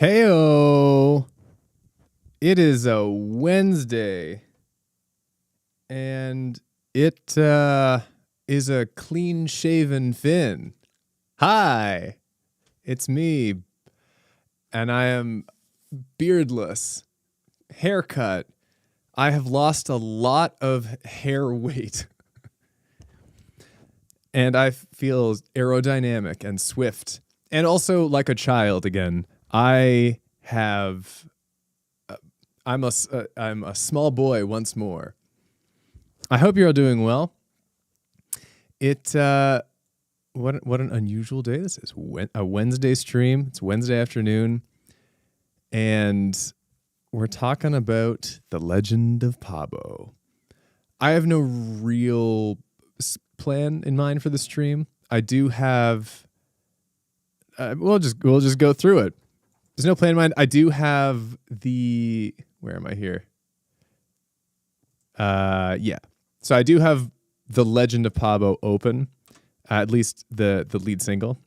Heyo! It is a Wednesday, and it is a clean-shaven Finn. Hi, it's me, and I am beardless, haircut. I have lost a lot of hair weight, and I feel aerodynamic and swift, and also like a child again. I'm a small boy once more. I hope you're all doing well. What an unusual day this is. A Wednesday stream. It's Wednesday afternoon, and we're talking about the legend of Pabo. I have no real plan in mind for the stream. I do have. We'll just go through it. There's no plan in mind. I do have the. Where am I here? Yeah. So I do have The Legend of Pabo open, at least the lead single,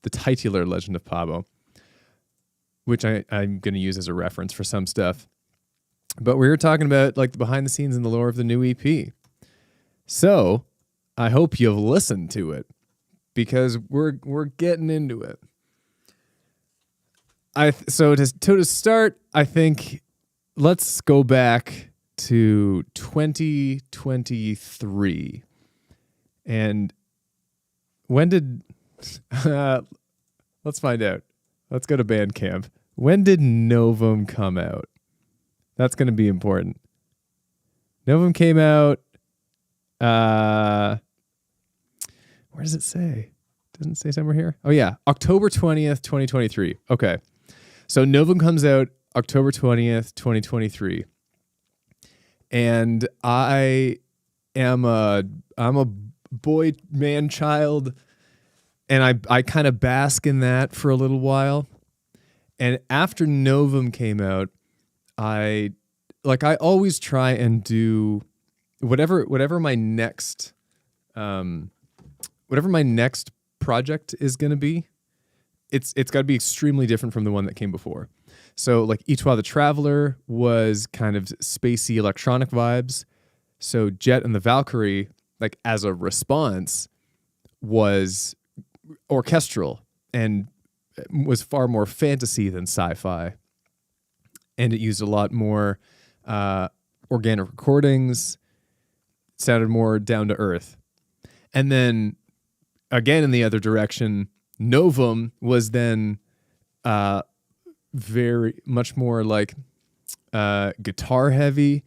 the titular Legend of Pabo, which I'm going to use as a reference for some stuff. But we were talking about like the behind the scenes and the lore of the new EP. So I hope you've listened to it because we're getting into it. So to start, I think let's go back to 2023. And when did let's find out. Let's go to Bandcamp. When did Novum come out? That's going to be important. Novum came out where does it say? Doesn't it say somewhere here? Oh yeah, October 20th, 2023. Okay. So Novum comes out October 20th, 2023. And I'm a boy, man, child, and I kind of bask in that for a little while. And after Novum came out, I always try and do whatever my next project is going to be. It's got to be extremely different from the one that came before. So like Etoile the Traveler was kind of spacey electronic vibes. So Jet and the Valkyrie, like as a response, was orchestral and was far more fantasy than sci-fi. And it used a lot more organic recordings, sounded more down to earth. And then again in the other direction, Novum was then very much more like guitar heavy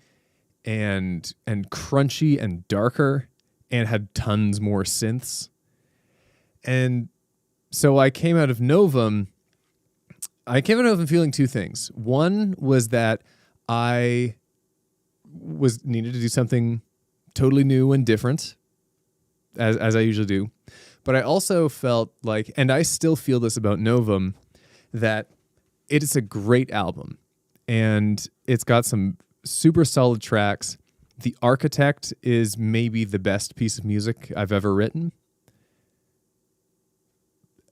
and crunchy and darker and had tons more synths. And so I came out of Novum feeling two things. One was that I needed to do something totally new and different, as I usually do. But I also felt like, and I still feel this about Novum, that it is a great album. And it's got some super solid tracks. The Architect is maybe the best piece of music I've ever written.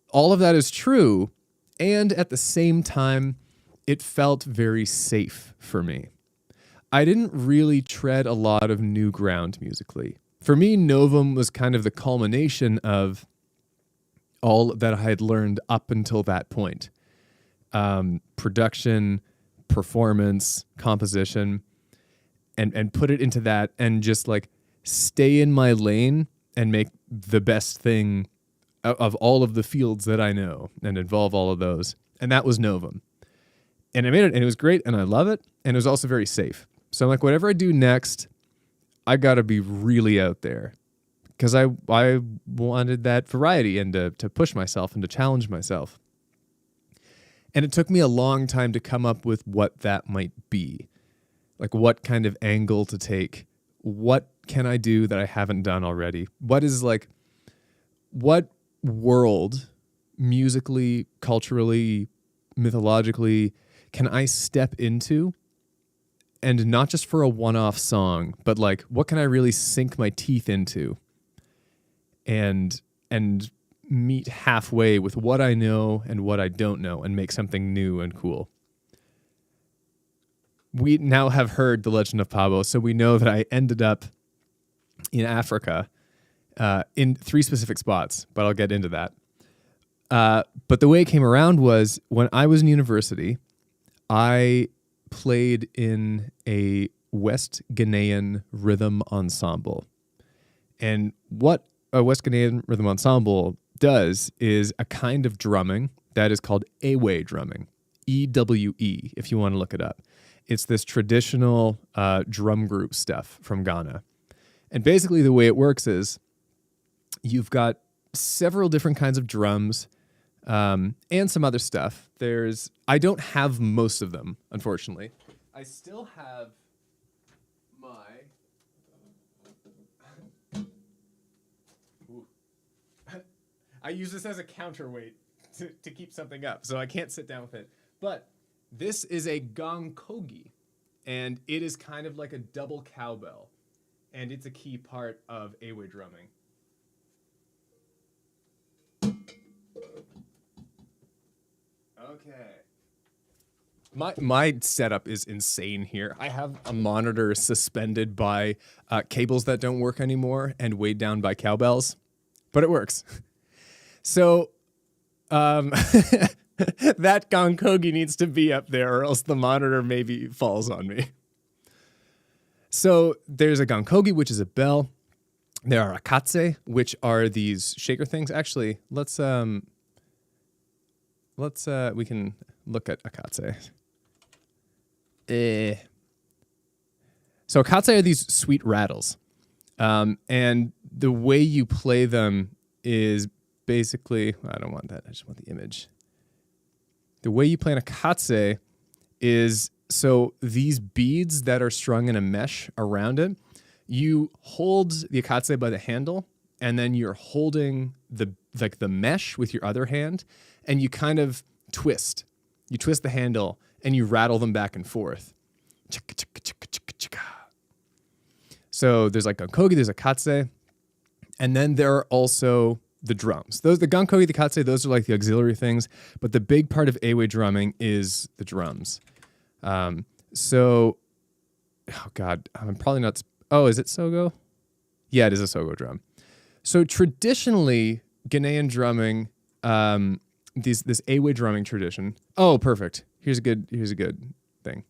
All of that is true. And at the same time, it felt very safe for me. I didn't really tread a lot of new ground musically. For me, Novum was kind of the culmination of all that I had learned up until that point. Production, performance, composition, and put it into that and just like stay in my lane and make the best thing of all of the fields that I know and involve all of those. And that was Novum. And I made it and it was great and I love it. And it was also very safe. So I'm like, whatever I do next, I got to be really out there because I wanted that variety and to push myself and to challenge myself. And it took me a long time to come up with what that might be. Like what kind of angle to take. What can I do that I haven't done already? What world, musically, culturally, mythologically, can I step into? And not just for a one-off song, but like, what can I really sink my teeth into? And meet halfway with what I know and what I don't know and make something new and cool. We now have heard the legend of Pabo, so we know that I ended up in Africa in 3 specific spots, but I'll get into that. But the way it came around was when I was in university, I played in a West Ghanaian rhythm ensemble. And what a West Ghanaian rhythm ensemble does is a kind of drumming that is called Ewe drumming, EWE, if you want to look it up. It's this traditional drum group stuff from Ghana. And basically the way it works is you've got several different kinds of drums and some other stuff. I don't have most of them, unfortunately. I still have my... I use this as a counterweight to keep something up, so I can't sit down with it. But this is a gongkogi, and it is kind of like a double cowbell, and it's a key part of Ewe drumming. Okay. My setup is insane here. I have a monitor suspended by cables that don't work anymore and weighed down by cowbells, but it works. So that gongkogi needs to be up there or else the monitor maybe falls on me. So there's a gongkogi, which is a bell. There are akatse, which are these shaker things. Actually, we can look at akatse. So akatse are these sweet rattles. And the way you play them is basically, I don't want that, I just want the image. The way you play an akatse is, so these beads that are strung in a mesh around it, you hold the akatse by the handle, and then you're holding the mesh with your other hand, and you kind of twist. You twist the handle, and you rattle them back and forth. So there's like gongkogi, there's akatse, and then there are also the drums. The gongkogi, the akatse, those are like the auxiliary things, but the big part of Ewe drumming is the drums. Oh God, I'm probably not. Oh, is it Sogo? Yeah, it is a Sogo drum. So traditionally, Ghanaian drumming, this Ewe drumming tradition. Oh, perfect. Here's a good thing.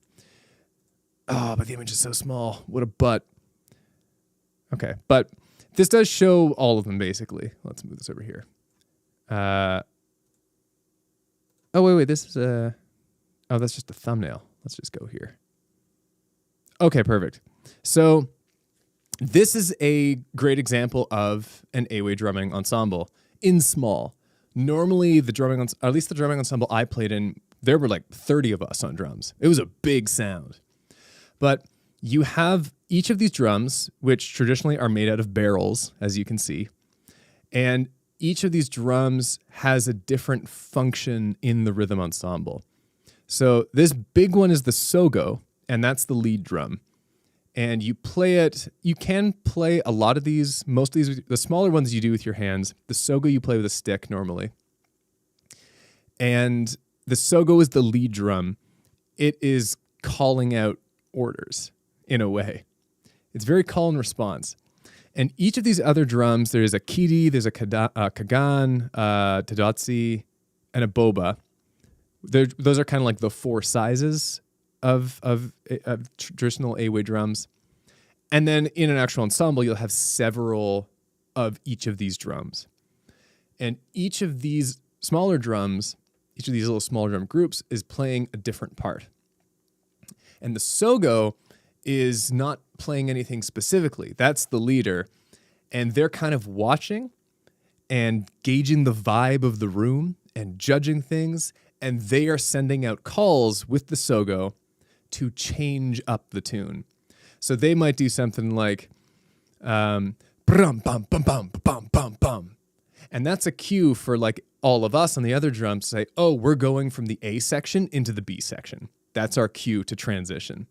Oh, but the image is so small. What a butt. Okay, but this does show all of them basically. Let's move this over here. Oh wait, this is a. Oh, that's just a thumbnail. Let's just go here. Okay, perfect. So this is a great example of an Ewe drumming ensemble in small. Normally, at least the drumming ensemble I played in, there were like 30 of us on drums. It was a big sound. But you have each of these drums, which traditionally are made out of barrels, as you can see. And each of these drums has a different function in the rhythm ensemble. So this big one is the sogo, and that's the lead drum. And you play it, you can play a lot of these, most of these, the smaller ones you do with your hands. The sogo you play with a stick normally. And the sogo is the lead drum. It is calling out orders in a way. It's very call and response. And each of these other drums, there's a kiri, there's a kagan, tadotsi, and a boba. Those are kind of like the 4 sizes of traditional Ewe drums. And then in an actual ensemble, you'll have several of each of these drums. And each of these smaller drums, each of these little smaller drum groups is playing a different part. And the sogo is not playing anything specifically. That's the leader. And they're kind of watching and gauging the vibe of the room and judging things. And they are sending out calls with the sogo to change up the tune. So they might do something like brum bum bum bum bum bum bum. And that's a cue for like all of us on the other drums to say, oh, we're going from the A section into the B section. That's our cue to transition.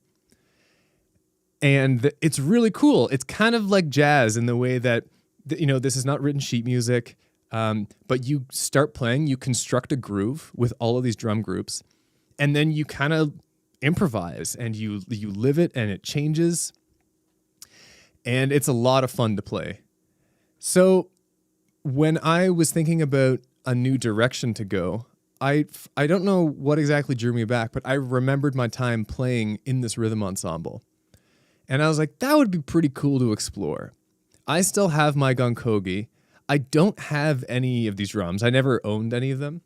And it's really cool. It's kind of like jazz in the way that, this is not written sheet music. But you start playing, you construct a groove with all of these drum groups, and then you kind of improvise and you live it and it changes. And it's a lot of fun to play. So when I was thinking about a new direction to go, I don't know what exactly drew me back, but I remembered my time playing in this rhythm ensemble. And I was like, that would be pretty cool to explore. I still have my gonkogi. I don't have any of these drums. I never owned any of them.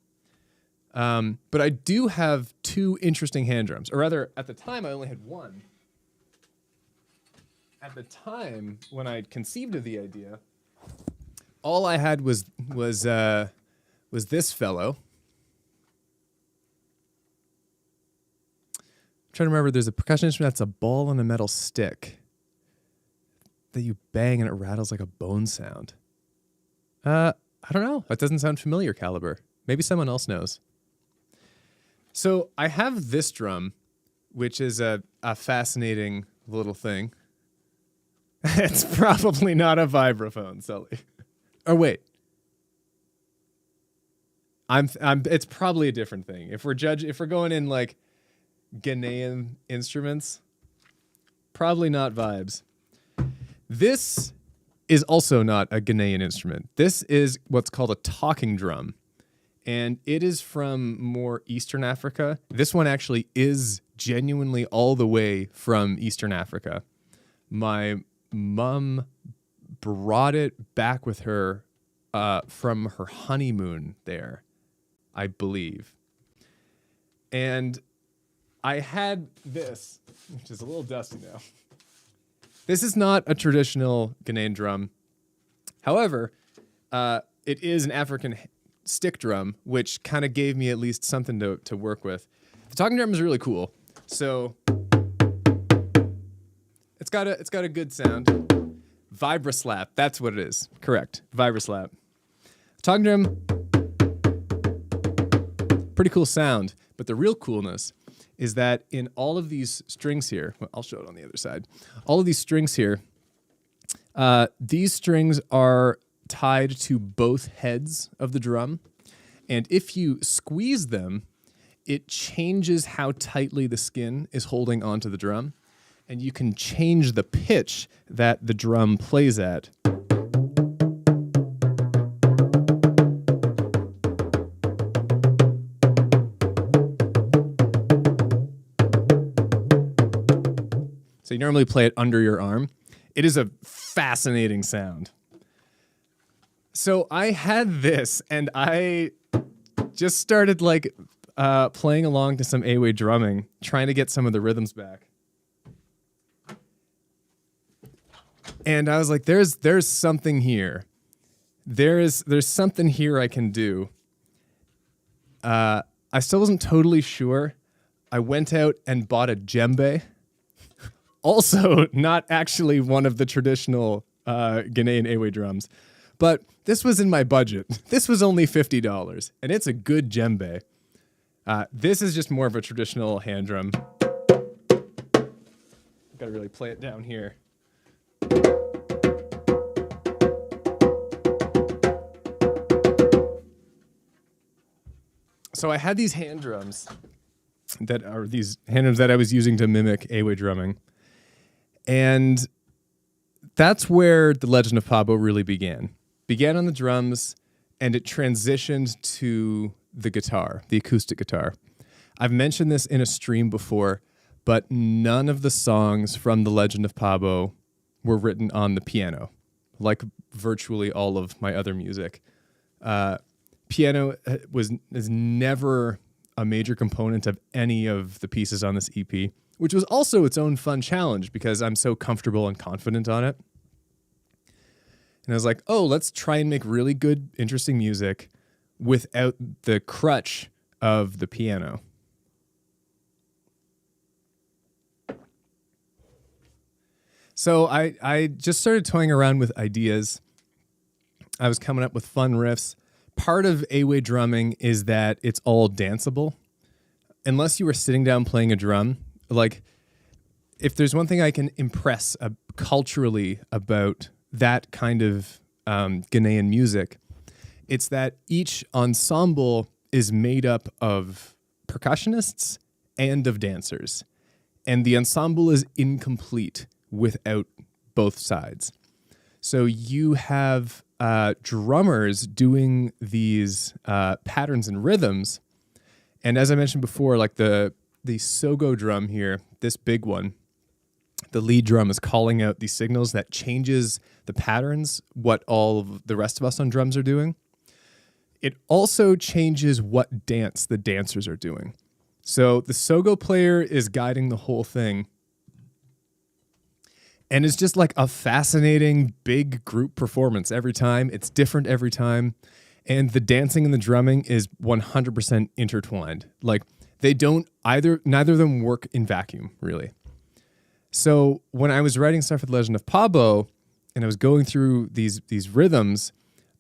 But I do have two interesting hand drums. Or rather, at the time, I only had one. At the time, when I conceived of the idea, all I had was this fellow. I'm trying to remember, there's a percussion instrument that's a ball on a metal stick that you bang and it rattles like a bone sound. I don't know. That doesn't sound familiar, Caliber. Maybe someone else knows. So I have this drum, which is a fascinating little thing. It's probably not a vibraphone, Sully. Oh wait, It's probably a different thing. If we're going in like Ghanaian instruments, probably not vibes. This is also not a Ghanaian instrument. This is what's called a talking drum, and it is from more Eastern Africa. This one actually is genuinely all the way from Eastern Africa. My mom brought it back with her from her honeymoon there, I believe. And I had this, which is a little dusty now. This is not a traditional Ghanaian drum. However, it is an African stick drum, which kind of gave me at least something to work with. The talking drum is really cool. So it's got a good sound. Vibra slap, that's what it is. Correct. Vibra slap. Talking drum, pretty cool sound, but the real coolness is that in all of these strings here, well, I'll show it on the other side. All of these strings here, these strings are tied to both heads of the drum. And if you squeeze them, it changes how tightly the skin is holding onto the drum. And you can change the pitch that the drum plays at. So you normally play it under your arm. It is a fascinating sound. So I had this, and I just started like playing along to some A-way drumming, trying to get some of the rhythms back. And I was like, there's something here. There's something here I can do. I still wasn't totally sure. I went out and bought a djembe. Also, not actually one of the traditional Ghanaian A-way drums. But this was in my budget. This was only $50, and it's a good djembe. This is just more of a traditional hand drum. I've got to really play it down here. So I had these hand drums that I was using to mimic A-way drumming. And that's where the legend of Pabo really began. Began on the drums, and it transitioned to the guitar, the acoustic guitar. I've mentioned this in a stream before, but none of the songs from the legend of Pabo were written on the piano, like virtually all of my other music. Piano is never a major component of any of the pieces on this EP, which was also its own fun challenge because I'm so comfortable and confident on it. And I was like, oh, let's try and make really good, interesting music without the crutch of the piano. So I just started toying around with ideas. I was coming up with fun riffs. Part of A-way drumming is that it's all danceable. Unless you were sitting down playing a drum, like if there's one thing I can impress culturally about that kind of Ghanaian music, It's that each ensemble is made up of percussionists and of dancers. And the ensemble is incomplete without both sides. So you have drummers doing these patterns and rhythms. And as I mentioned before, like the Sogo drum here, this big one, the lead drum is calling out these signals that changes the patterns, what all of the rest of us on drums are doing. It also changes what dance the dancers are doing. So the Sogo player is guiding the whole thing. And it's just like a fascinating big group performance every time. It's different every time. And the dancing and the drumming is 100% intertwined. Like they don't neither of them work in vacuum, really. So when I was writing stuff for The Legend of Pabo and I was going through these rhythms,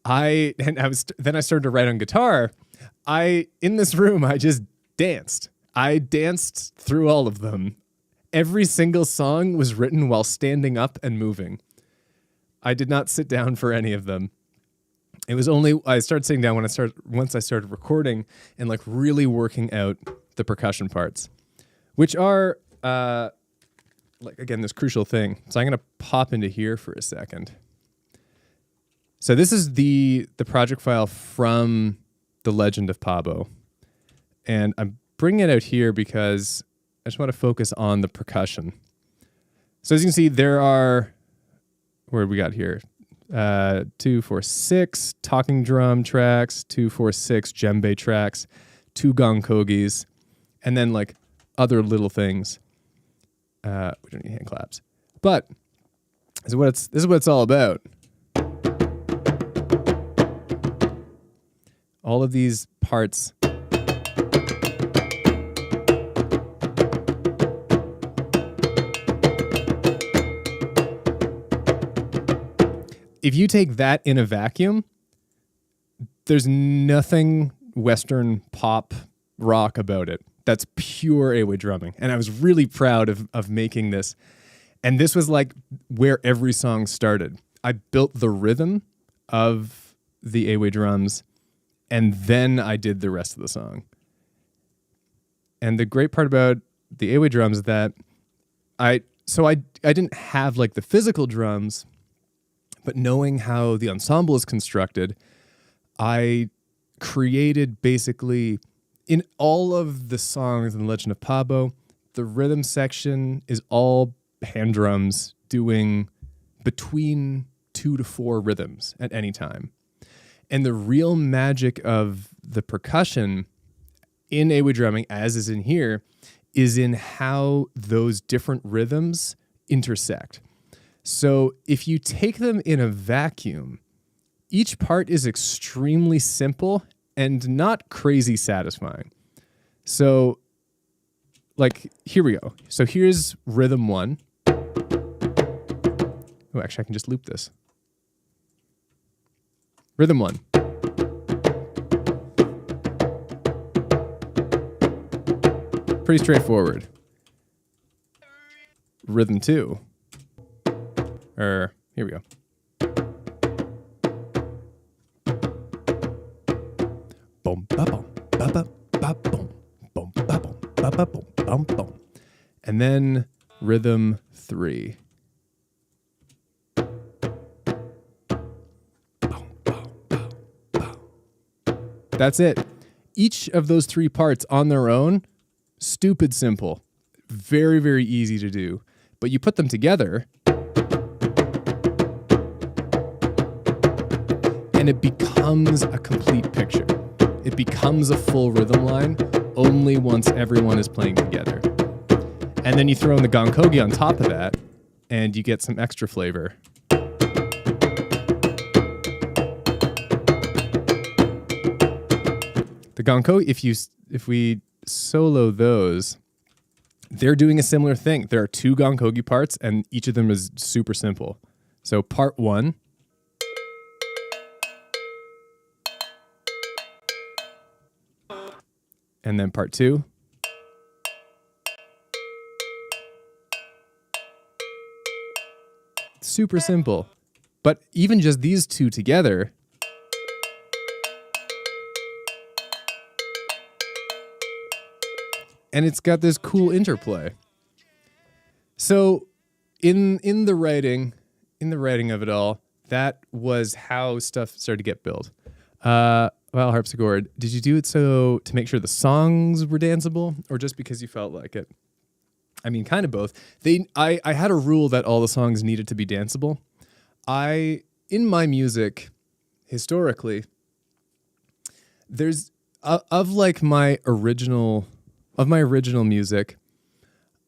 then I started to write on guitar. In this room, I just danced. I danced through all of them. Every single song was written while standing up and moving. I did not sit down for any of them. It was only I started sitting down once I started recording and like really working out the percussion parts, which are like again this crucial thing. So I'm gonna pop into here for a second. So this is the project file from The Legend of Pabo, and I'm bringing it out here because I just want to focus on the percussion. So as you can see, there are, where we got here? 2, 4, 6 talking drum tracks, 2, 4, 6 djembe tracks, 2 gonkogis, and then like other little things. We don't need hand claps. But this is what it's all about. All of these parts. If you take that in a vacuum, there's nothing Western pop rock about it. That's pure 8-way drumming. And I was really proud of making this. And this was like where every song started. I built the rhythm of the 8-way drums, and then I did the rest of the song. And the great part about the 8-way drums is that I didn't have like the physical drums, but knowing how the ensemble is constructed, I created basically in all of the songs in The Legend of Pabo, the rhythm section is all hand drums doing between 2 to 4 rhythms at any time. And the real magic of the percussion in 8-way drumming, as is in here, is in how those different rhythms intersect. So if you take them in a vacuum, each part is extremely simple and not crazy satisfying. So, like, here we go. So here's rhythm 1. Oh, actually, I can just loop this. Rhythm 1. Pretty straightforward. Rhythm 2. Here we go. Boom, ba boom, ba ba ba boom, boom, ba boom, ba ba boom, boom, boom. And then rhythm 3. That's it. Each of those 3 parts on their own, stupid simple. Very, very easy to do. But you put them together, and it becomes a complete picture. It becomes a full rhythm line only once everyone is playing together. And then you throw in the gonkogi on top of that, and you get some extra flavor. The gonkogi, if we solo those, they're doing a similar thing. There are 2 gonkogi parts, and each of them is super simple. So part 1. And then part 2. Super simple. But even just these 2 together and it's got this cool interplay. So in the writing of it all, that was how stuff started to get built. Well, harpsichord, did you do it so to make sure the songs were danceable, or just because you felt like it? I mean, kind of both. I had a rule that all the songs needed to be danceable. In my music, historically, there's of my original music,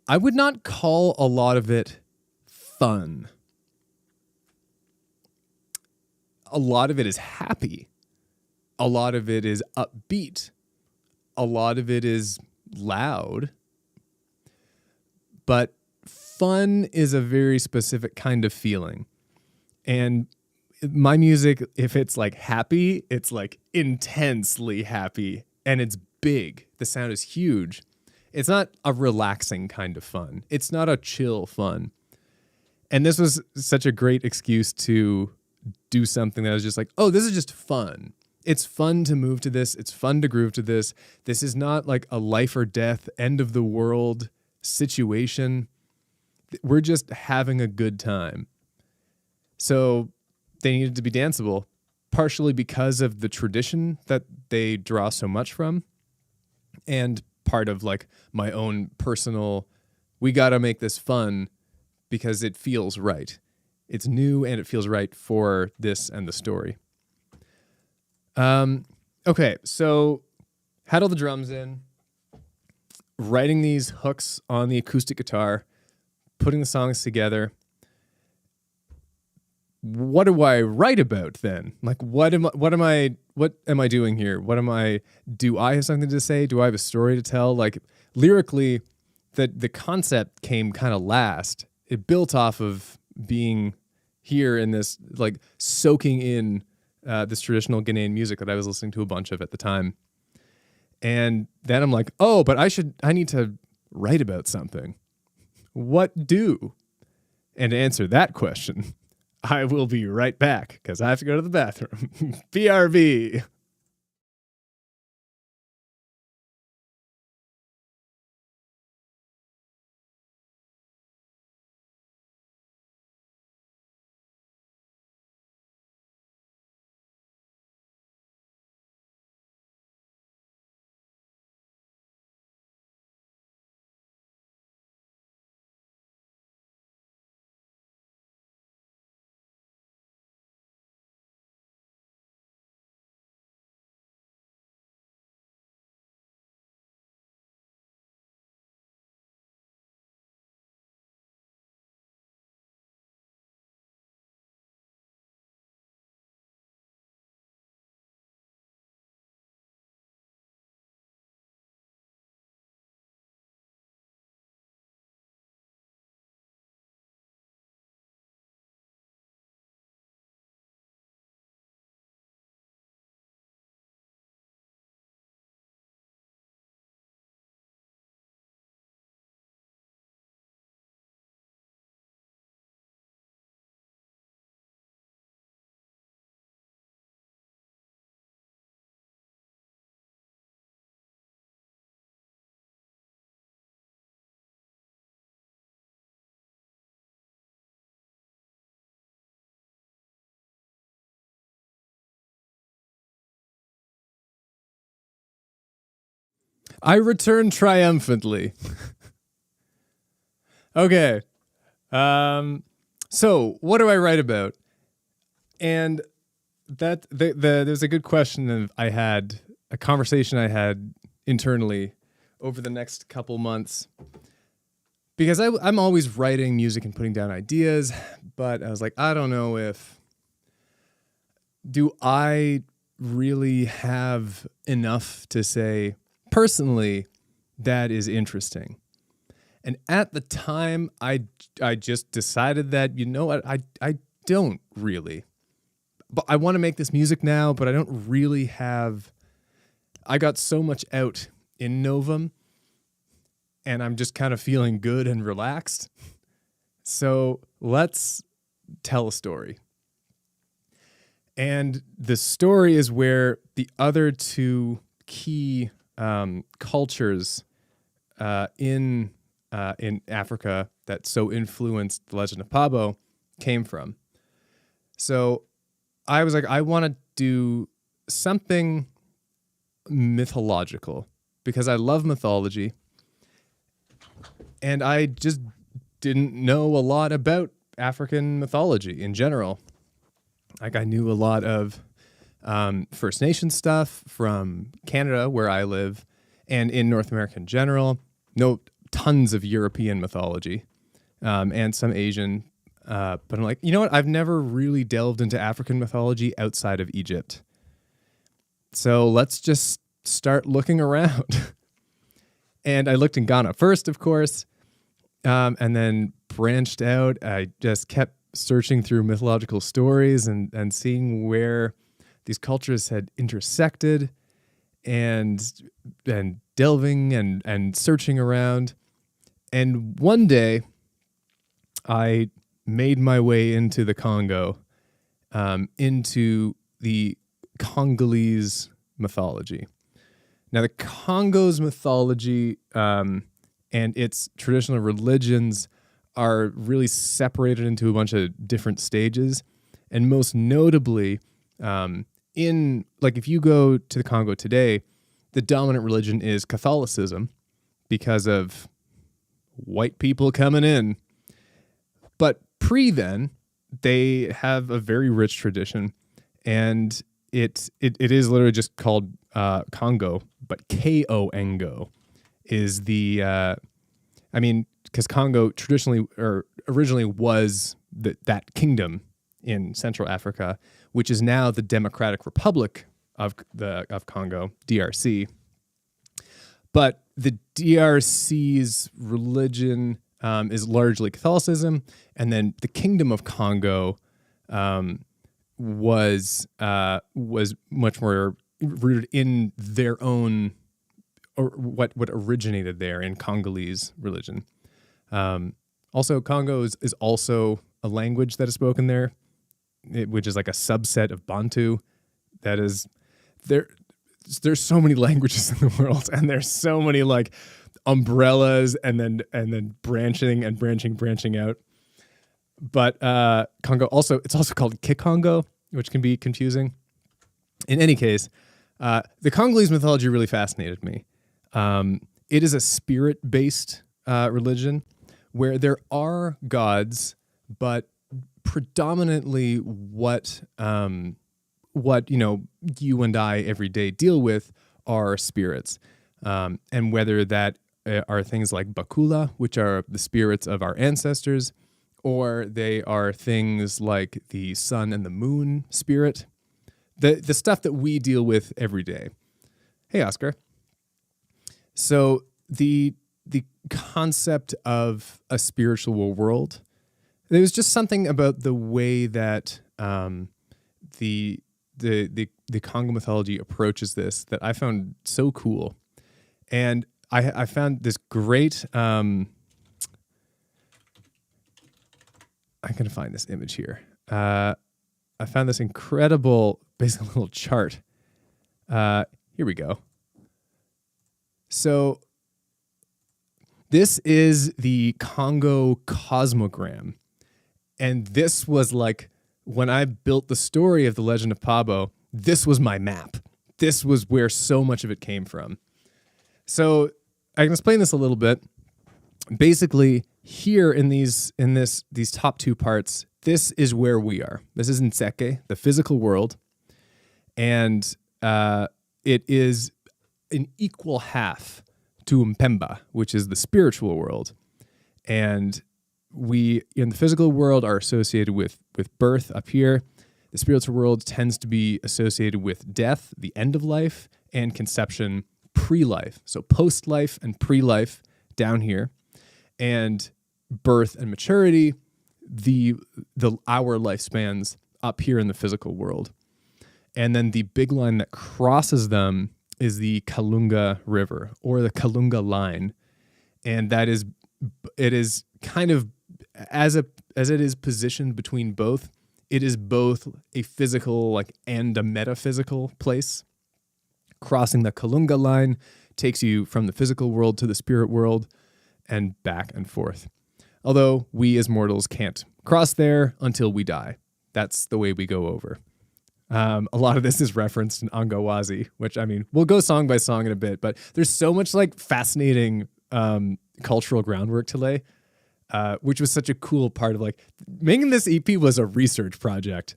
I would not call a lot of it fun. A lot of it is happy. A lot of it is upbeat. A lot of it is loud. But fun is a very specific kind of feeling. And my music, if it's like happy, it's like intensely happy and it's big. The sound is huge. It's not a relaxing kind of fun. It's not a chill fun. And this was such a great excuse to do something that was just like, oh, this is just fun. It's fun to move to this. It's fun to groove to this. This is not like a life or death, end of the world situation. We're just having a good time. So they needed to be danceable, partially because of the tradition that they draw so much from, and part of like my own personal, we got to make this fun because it feels right. It's new and it feels right for this and the story. Okay, so had all the drums in, writing these hooks on the acoustic guitar, putting the songs together. What do I write about then? Like, what am I doing here? Do I have something to say? Do I have a story to tell? Like, lyrically, the concept came kind of last. It built off of being here in this, like, soaking in this traditional Ghanaian music that I was listening to a bunch of at the time. And then I'm like, oh, but I need to write about something. What do? And to answer that question, I will be right back because I have to go to the bathroom. BRB. I return triumphantly. Okay. So what do I write about? And that there's a good question of a conversation I had internally over the next couple months, because I'm always writing music and putting down ideas, but I was like, I don't know do I really have enough to say personally that is interesting? And at the time, I just decided that, you know what, I don't really. But I want to make this music now, but I don't really have. I got so much out in Novum, and I'm just kind of feeling good and relaxed. So let's tell a story. And the story is where the other two key cultures in Africa that so influenced the legend of Pabo came from. So I was like, I want to do something mythological because I love mythology, and I just didn't know a lot about African mythology in general. Like, I knew a lot of First Nation stuff from Canada, where I live, and in North America in general. Know tons of European mythology and some Asian. But I'm like, you know what? I've never really delved into African mythology outside of Egypt. So let's just start looking around. And I looked in Ghana first, of course, and then branched out. I just kept searching through mythological stories and seeing where these cultures had intersected and delving and searching around. And one day I made my way into the Congo, into the Congolese mythology. Now, the Congo's mythology and its traditional religions are really separated into a bunch of different stages. And most notably, if you go to the Congo today, the dominant religion is Catholicism because of white people coming in. But then, they have a very rich tradition, and it is literally just called Congo, but Kongo is the, because Congo traditionally or originally was that kingdom in Central Africa, which is now the Democratic Republic of Congo, DRC. But the DRC's religion is largely Catholicism, and then the Kingdom of Congo was much more rooted in their own, or what originated there in Congolese religion. Also, Congo is also a language that is spoken there, which is like a subset of Bantu. That is, there's so many languages in the world, and there's so many like umbrellas and then branching out. But Congo it's also called Kikongo, which can be confusing. In any case, the Congolese mythology really fascinated me. It is a spirit-based religion where there are gods, but predominantly what you and I every day deal with are spirits, and whether that are things like Bakula, which are the spirits of our ancestors, or they are things like the sun and the moon spirit, the stuff that we deal with every day. Hey, Oscar. So the concept of a spiritual world, there was just something about the way that the Congo mythology approaches this that I found so cool. And I found this great, I'm going to find this image here. I found this incredible, basically little chart. Here we go. So this is the Congo cosmogram. And this was like, when I built the story of the Legend of Pabo, this was my map. This was where so much of it came from. So I can explain this a little bit. Basically, here in these top two parts, this is where we are. This is Nseke, the physical world, and it is an equal half to Mpemba, which is the spiritual world. And we, in the physical world, are associated with birth up here. The spiritual world tends to be associated with death, the end of life, and conception, pre-life. So post-life and pre-life down here. And birth and maturity, our lifespans up here in the physical world. And then the big line that crosses them is the Kalunga River, or the Kalunga Line. And it is kind of, as it is positioned between both, it is both a physical and a metaphysical place. Crossing the Kalunga Line takes you from the physical world to the spirit world and back and forth. Although we as mortals can't cross there until we die. That's the way we go over. A lot of this is referenced in Angawazi, which, I mean, we'll go song by song in a bit, but there's so much like fascinating cultural groundwork to lay, which was such a cool part of like making this EP was a research project.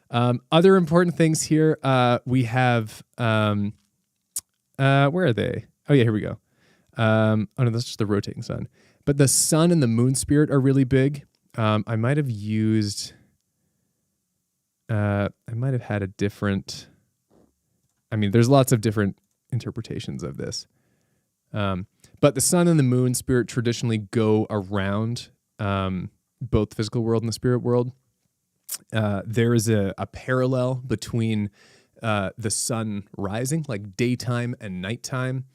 Other important things here, we have, where are they? Oh yeah, here we go. Oh no, that's just the rotating sun. But the sun and the moon spirit are really big. I might have used, I might have had a different, I mean, there's lots of different interpretations of this. But the sun and the moon spirit traditionally go around both the physical world and the spirit world. There is a parallel between the sun rising, like daytime and nighttime,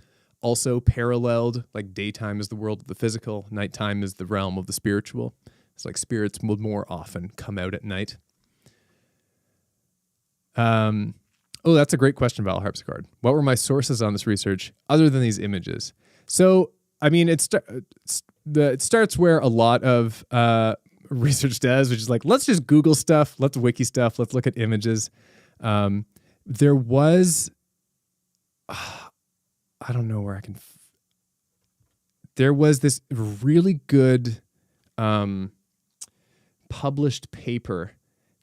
also paralleled, like daytime is the world of the physical, nighttime is the realm of the spiritual. It's like spirits will more often come out at night. Oh, that's a great question, Val Harpsichord. What were my sources on this research other than these images? So, I mean, it starts where a lot of research does, which is like, let's just Google stuff, let's wiki stuff, let's look at images. There was, I don't know where I can. There was this really good published paper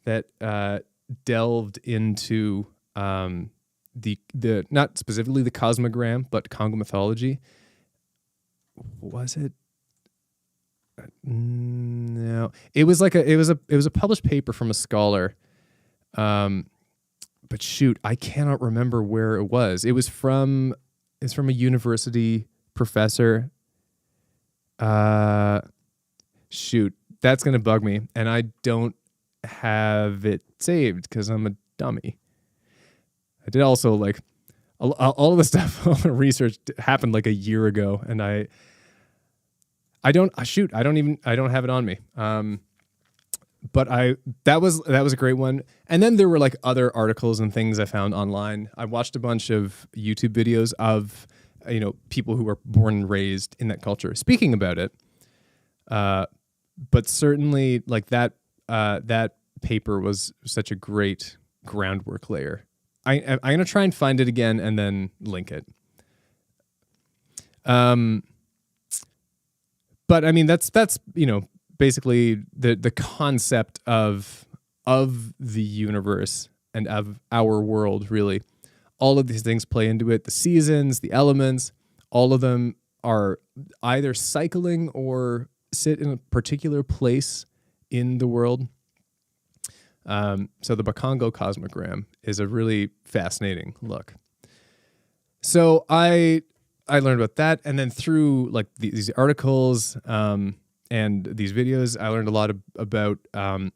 that delved into the not specifically the cosmogram, but Congo mythology. Was it? No, it was like it was a published paper from a scholar. But shoot, I cannot remember where it was. It's from a university professor. Shoot, that's gonna bug me, and I don't have it saved because I'm a dummy. I did also like all of the stuff, all the research happened like a year ago, and I don't have it on me. But that was a great one. And then there were like other articles and things I found online. I watched a bunch of YouTube videos of, people who were born and raised in that culture speaking about it. But certainly like that paper was such a great groundwork layer. I'm going to try and find it again and then link it. But I mean, that's basically the concept of the universe and of our world, really. All of these things play into it. The seasons, the elements, all of them are either cycling or sit in a particular place in the world. So the Bakongo cosmogram is a really fascinating look. So I learned about that, and then through like these articles and these videos, I learned a lot about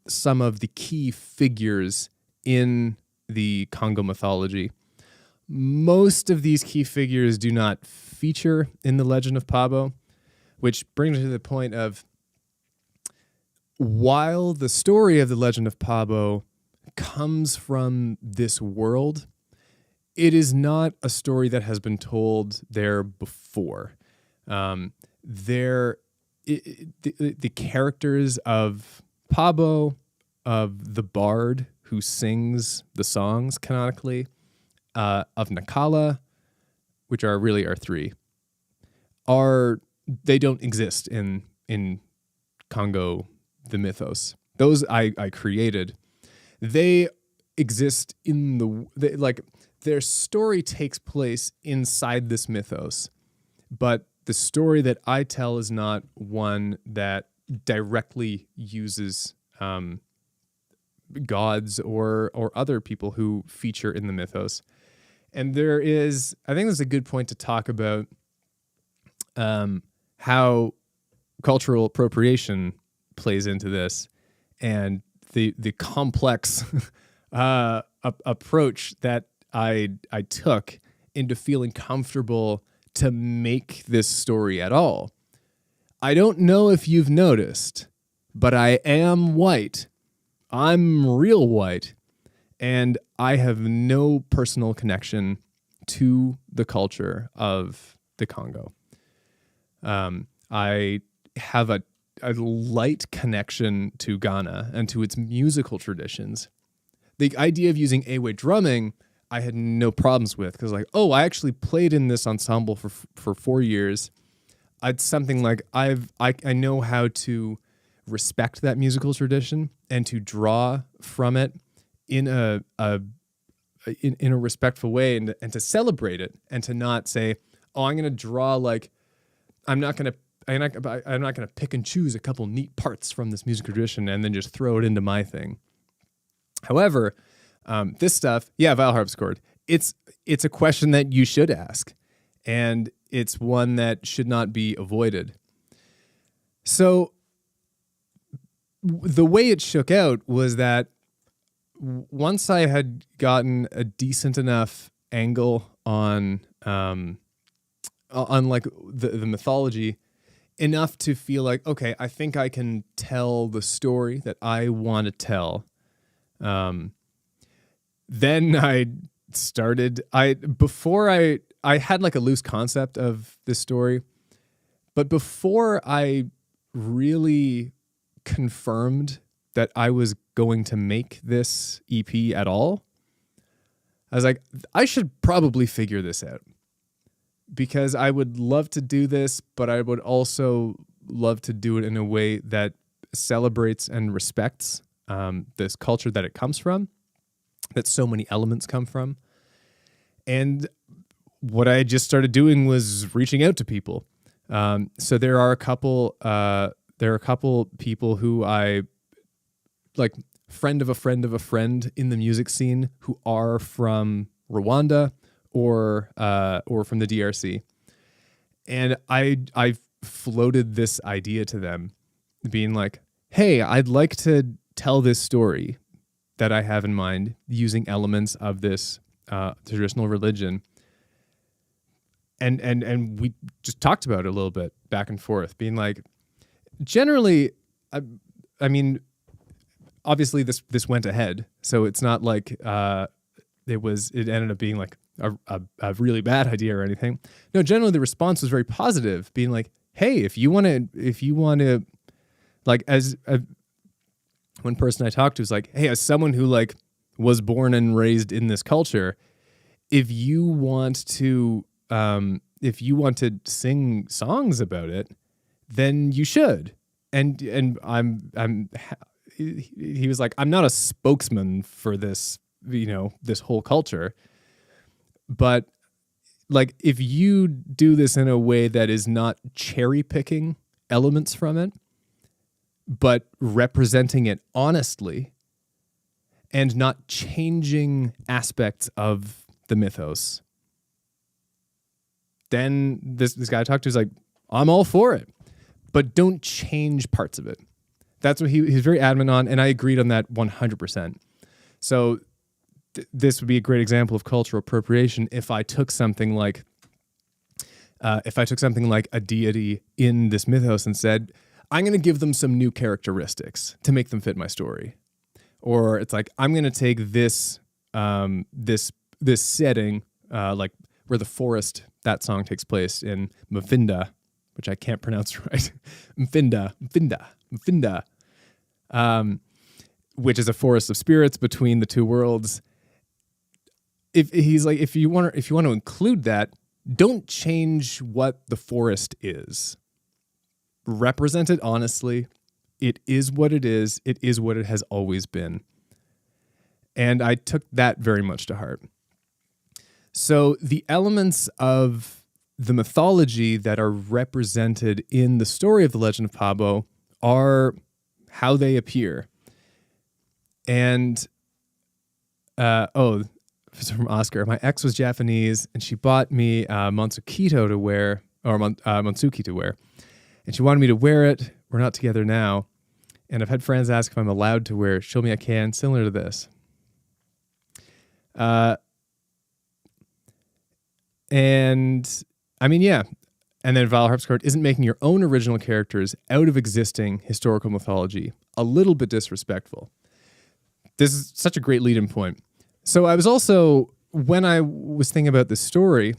some of the key figures in the Congo mythology. Most of these key figures do not feature in the legend of Pabo, which brings me to the point of, while the story of the legend of Pabo comes from this world, it is not a story that has been told there before. The characters of Pabo, of the bard who sings the songs canonically, of Nakala, which are really our three, they don't exist in Congo, the mythos. Those I created. They exist in their story takes place inside this mythos, but the story that I tell is not one that directly uses gods or other people who feature in the mythos. And I think there's a good point to talk about how cultural appropriation plays into this, and the complex approach that I took into feeling comfortable to make this story at all. I don't know if you've noticed, but I am white. I'm real white, and I have no personal connection to the culture of the Congo. I have a light connection to Ghana and to its musical traditions. The idea of using Ewe drumming, I had no problems with, because like, oh, I actually played in this ensemble for 4 years. It's something like I know how to respect that musical tradition and to draw from it in a respectful way, and to celebrate it, and to not say, oh, I'm going to draw like I'm not going to pick and choose a couple neat parts from this music tradition and then just throw it into my thing. However, this stuff, viol harpsichord, it's a question that you should ask, and it's one that should not be avoided. So the way it shook out was that once I had gotten a decent enough angle on like the mythology, enough to feel like, okay, I think I can tell the story that I want to tell. Then I started, I had like a loose concept of this story, but before I really confirmed that I was going to make this EP at all, I was like, I should probably figure this out, because I would love to do this, but I would also love to do it in a way that celebrates and respects this culture that it comes from, that so many elements come from. And what I just started doing was reaching out to people. So there are a couple people who I like, friend of a friend of a friend in the music scene, who are from Rwanda or from the DRC. And I floated this idea to them, being like, hey, I'd like to tell this story that I have in mind using elements of this traditional religion. And we just talked about it a little bit back and forth, being like, generally, I mean, obviously this went ahead, so it's not like it ended up being like a really bad idea or anything. No, generally the response was very positive, being like, hey, if you want to, like, as one person I talked to was like, hey, as someone who like was born and raised in this culture, if you want to sing songs about it, then you should. And he was like, I'm not a spokesman for this, this whole culture, but like, if you do this in a way that is not cherry picking elements from it, but representing it honestly and not changing aspects of the mythos, then this guy I talked to is like, I'm all for it, but don't change parts of it. That's what he's very adamant on, and I agreed on that 100%. So this would be a great example of cultural appropriation if I took something like a deity in this mythos and said, I'm going to give them some new characteristics to make them fit my story. Or it's like, I'm going to take this this setting, like where the forest, that song takes place in Mfinda, which I can't pronounce right. Mfinda, which is a forest of spirits between the two worlds. If you want to include that, don't change what the forest is. Represent it honestly. It is what it is. It is what it has always been. And I took that very much to heart. So the elements of the mythology that are represented in the story of the Legend of Pabo are how they appear. And, from Oscar, my ex was Japanese, and she bought me Montsuki to wear, and she wanted me to wear it. We're not together now. And I've had friends ask if I'm allowed to wear it. Show me I can, similar to this. And I mean, yeah. And then viol harpsichord isn't making your own original characters out of existing historical mythology a little bit disrespectful. This is such a great lead-in point. So I was also when I was thinking about the story,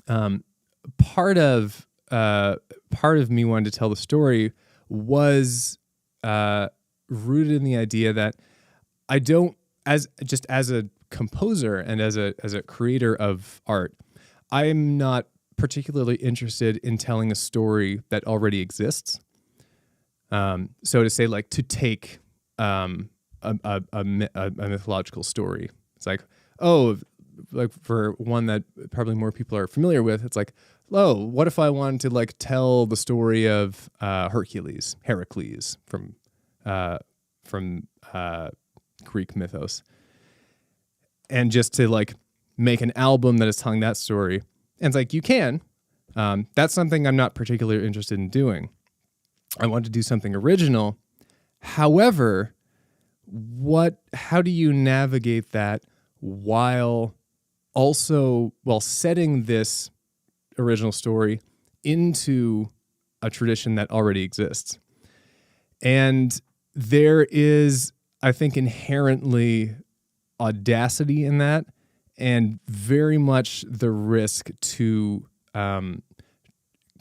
part of me wanting to tell the story was rooted in the idea that I don't, as a composer and as a creator of art, I'm not particularly interested in telling a story that already exists. So to say, like, to take a mythological story, it's like, oh, like for one that probably more people are familiar with, it's like, oh, what if I wanted to like tell the story of Heracles from Greek mythos, and just to like make an album that is telling that story. And it's like, you can. That's something I'm not particularly interested in doing. I want to do something original. However, how do you navigate that while setting this original story into a tradition that already exists? And there is, I think, inherently audacity in that, and very much the risk to kind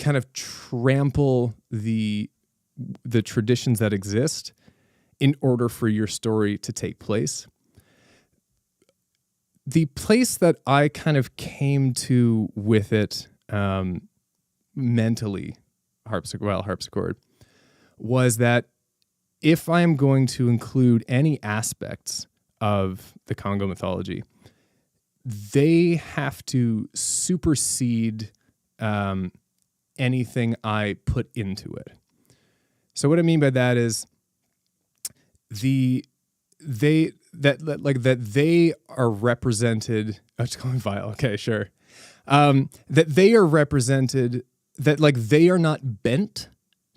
of trample the traditions that exist in order for your story to take place. The place that I kind of came to with it mentally, harpsichord, was that if I am going to include any aspects of the Congo mythology, they have to supersede anything I put into it. So what I mean by that is they are represented. Oh, it's going vile. Okay, sure. That they are represented. That like they are not bent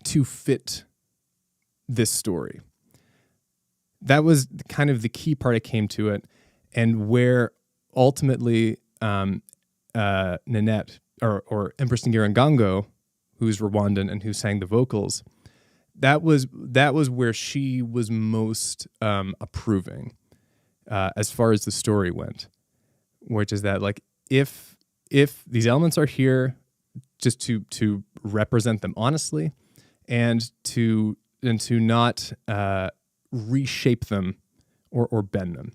to fit this story. That was kind of the key part I came to it, and where ultimately Nanette or Empress Ngirangango, who's Rwandan and who sang the vocals, that was where she was most approving as far as the story went, which is that like if these elements are here just to represent them honestly, and to not reshape them or bend them.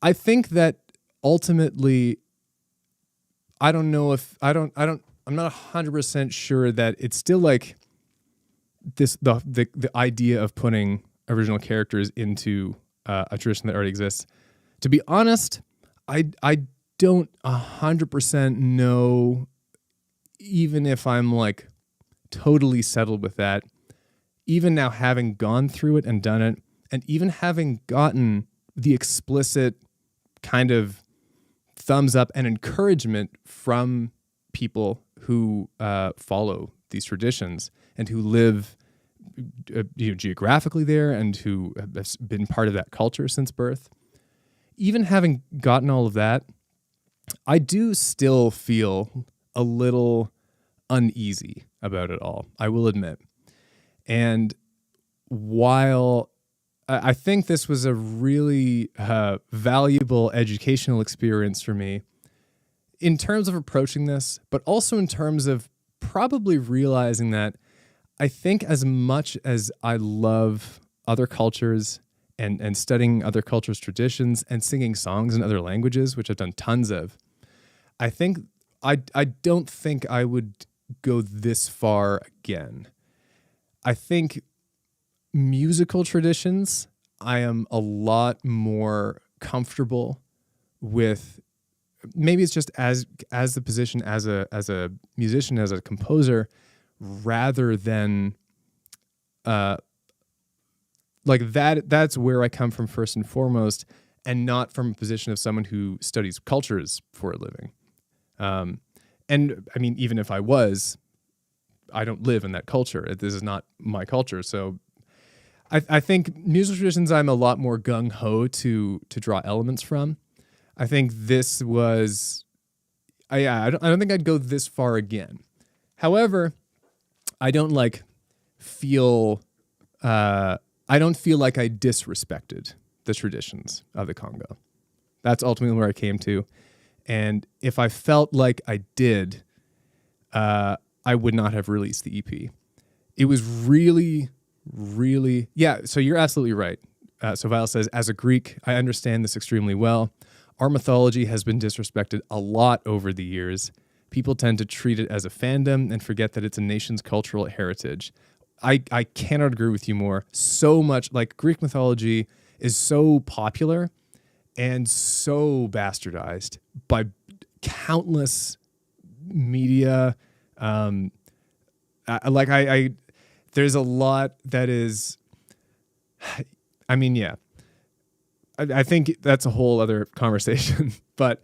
I think that ultimately, I'm not 100% sure that it's still like this, the idea of putting original characters into a tradition that already exists. To be honest, I don't 100% know, even if I'm like totally settled with that, even now having gone through it and done it, and even having gotten the explicit kind of thumbs up and encouragement from people who follow these traditions and who live geographically there and who have been part of that culture since birth. Even having gotten all of that, I do still feel a little uneasy about it all, I will admit. And while I think this was a really valuable educational experience for me in terms of approaching this, but also in terms of probably realizing that I think as much as I love other cultures and studying other cultures' traditions and singing songs in other languages, which I've done tons of, I think I don't think I would go this far again. I think musical traditions, I am a lot more comfortable with. Maybe it's just as the position as a musician, as a composer, rather than like that. That's where I come from first and foremost, and not from a position of someone who studies cultures for a living. And I mean, even if I was, I don't live in that culture. This is not my culture. So I think musical traditions, I'm a lot more gung-ho to draw elements from. I think this was, I don't think I'd go this far again. However, I don't feel like I disrespected the traditions of the Congo. That's ultimately where I came to. And if I felt like I did, I would not have released the EP. It was really, really, yeah, so you're absolutely right. So Vile says, as a Greek, I understand this extremely well. Our mythology has been disrespected a lot over the years. People tend to treat it as a fandom and forget that it's a nation's cultural heritage. I cannot agree with you more. So much, like Greek mythology is so popular and so bastardized by countless media. There's a lot that is, I mean, yeah, I think that's a whole other conversation. But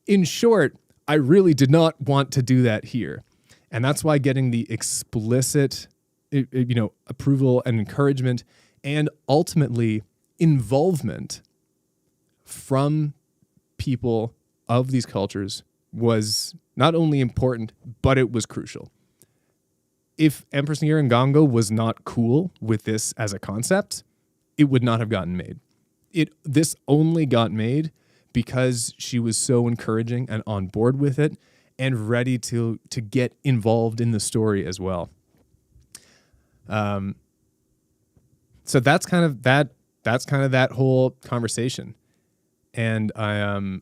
in short, I really did not want to do that here. And that's why getting the explicit, approval and encouragement and ultimately involvement from people of these cultures was not only important, but it was crucial. If Empress Ngirunngongo was not cool with this as a concept, it would not have gotten made. This only got made because she was so encouraging and on board with it and ready to get involved in the story as well. So that's kind of that whole conversation. And I am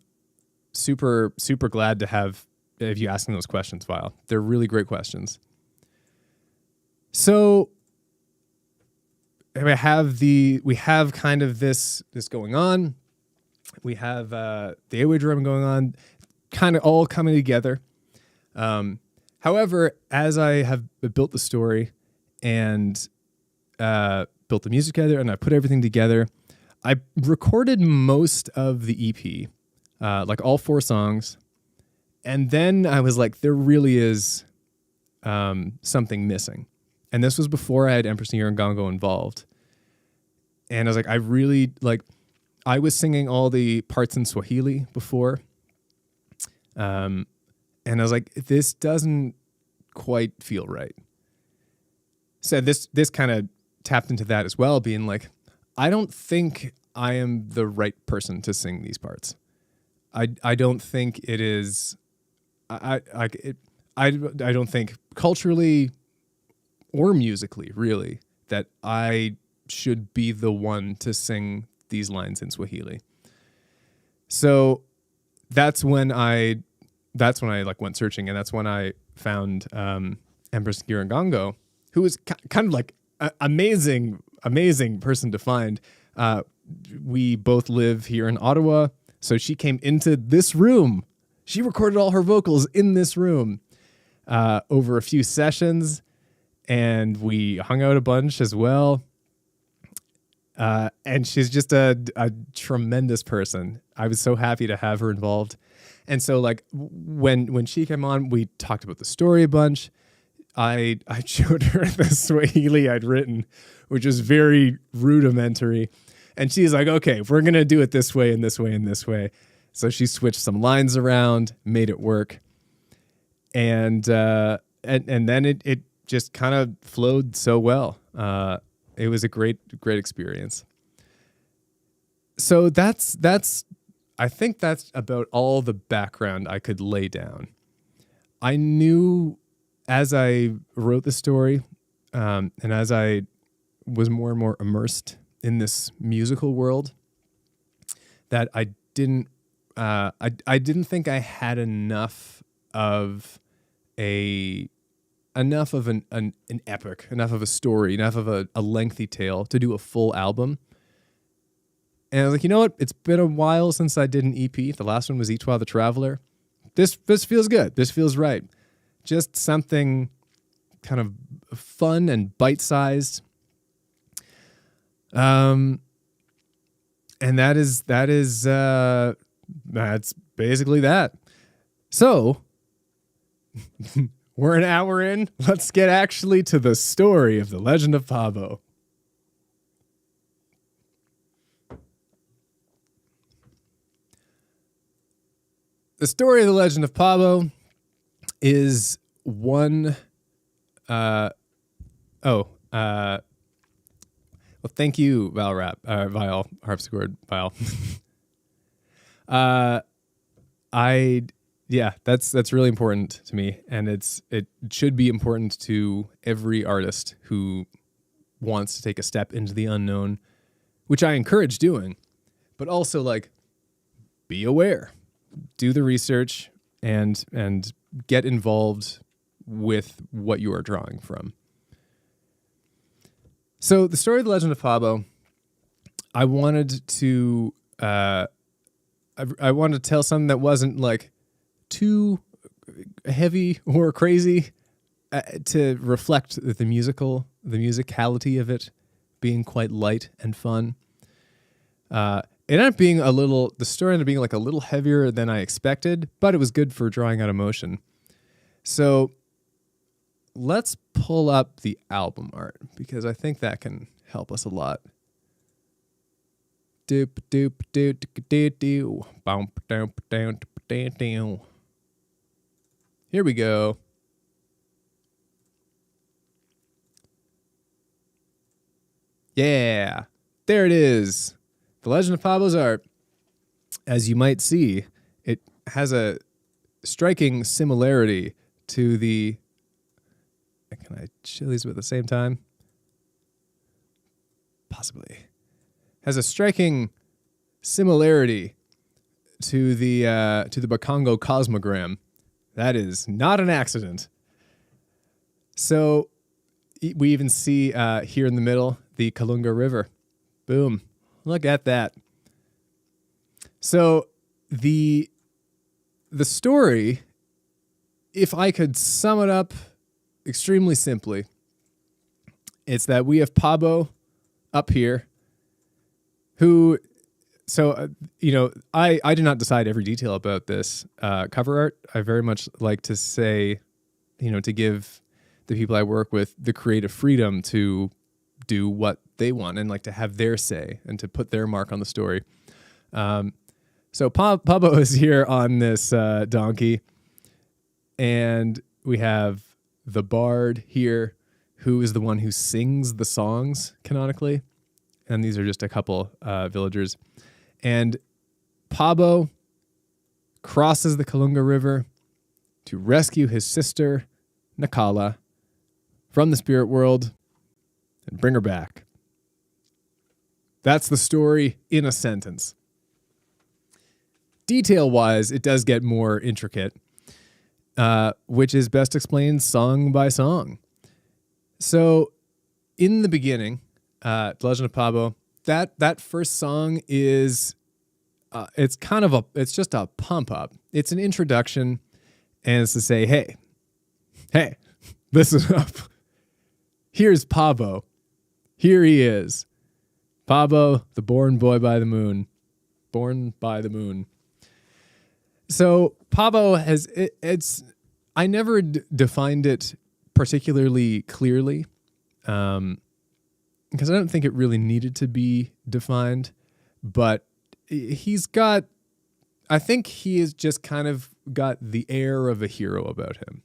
super, super glad to have you asking those questions, Vile. They're really great questions. So we have kind of this going on. We have the airway drum going on, kind of all coming together. However, as I have built the story and built the music together and I put everything together, I recorded most of the EP, like all 4 songs. And then I was like, there really is something missing. And this was before I had Empress Ngirunngongo involved. And I was like, I was singing all the parts in Swahili before. And I was like, this doesn't quite feel right. So this kind of tapped into that as well, being like, I don't think I am the right person to sing these parts. I don't think it is. I don't think culturally or musically, really, that I should be the one to sing these lines in Swahili. So that's when I went searching, and that's when I found Empress Ngirunngongo, who was kind of like an amazing person to find. We both live here in Ottawa, so she came into this room. She recorded all her vocals in this room over a few sessions, and we hung out a bunch as well. And she's just a tremendous person. I was so happy to have her involved. And so like when she came on, we talked about the story a bunch. I showed her the Swahili I'd written, which was very rudimentary. And she's like, okay, we're going to do it this way and this way and this way. So she switched some lines around, made it work. And then it just kind of flowed so well. It was a great experience. So I think that's about all the background I could lay down. I knew as I wrote the story, and as I was more and more immersed in this musical world, that I didn't think I had enough of an epic, enough of a story, enough of a lengthy tale to do a full album. And I was like, you know what? It's been a while since I did an EP. The last one was Each While the Traveler. This feels good. This feels right. Just something kind of fun and bite-sized. And that's basically that. So we're an hour in. Let's get actually to the story of the Legend of Pabo. The story of the Legend of Pabo is one. Well, thank you, Vile Harpsichord, Vile. Uh, I yeah, that's really important to me, and it should be important to every artist who wants to take a step into the unknown, which I encourage doing, but also like be aware, do the research, and get involved with what you are drawing from. So the story of the Legend of Pabo, I wanted to I wanted to tell something that wasn't like too heavy or crazy, to reflect the musicality of it being quite light and fun. It ended up being the story ended up being like a little heavier than I expected, but it was good for drawing out emotion. So let's pull up the album art because I think that can help us a lot. Doop doop doop doop doop bump down down down. Here we go. Yeah, there it is. The Legend of Pabo's art. As you might see, it has a striking similarity to the... Can I show these at the same time? Possibly. Has a striking similarity to the Bakongo cosmogram. That is not an accident. So we even see here in the middle the Kalunga River. Boom. Look at that. So the story, if I could sum it up extremely simply, it's that we have Pabo up here who... So, I do not decide every detail about this cover art. I very much like to say, to give the people I work with the creative freedom to do what they want and like to have their say and to put their mark on the story. So Pabo is here on this donkey, and we have the bard here, who is the one who sings the songs canonically. And these are just a couple villagers. And Pabo crosses the Kalunga River to rescue his sister, Nakala, from the spirit world and bring her back. That's the story in a sentence. Detail-wise, it does get more intricate, which is best explained song by song. So, in the beginning, Legend of Pabo, that first song is, it's just a pump up. It's an introduction, and it's to say, hey, listen up. Here's Pabo. Here he is. Pabo, the born boy by the moon. Born by the moon. So Pabo I never defined it particularly clearly, because I don't think it really needed to be defined, but I think he has just kind of got the air of a hero about him.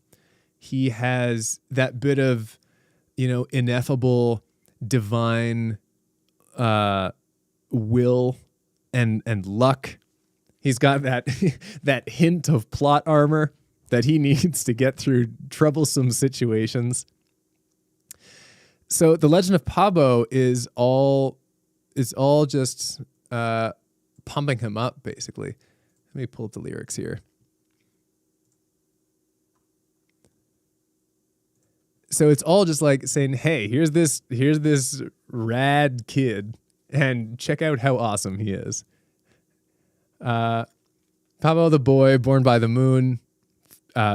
He has that bit of, ineffable divine will and luck. He's got that that hint of plot armor that he needs to get through troublesome situations. So the Legend of Pabo is all just pumping him up, basically. Let me pull up the lyrics here. So it's all just like saying, hey, here's this rad kid, and check out how awesome he is. Pabo the boy, born by the moon,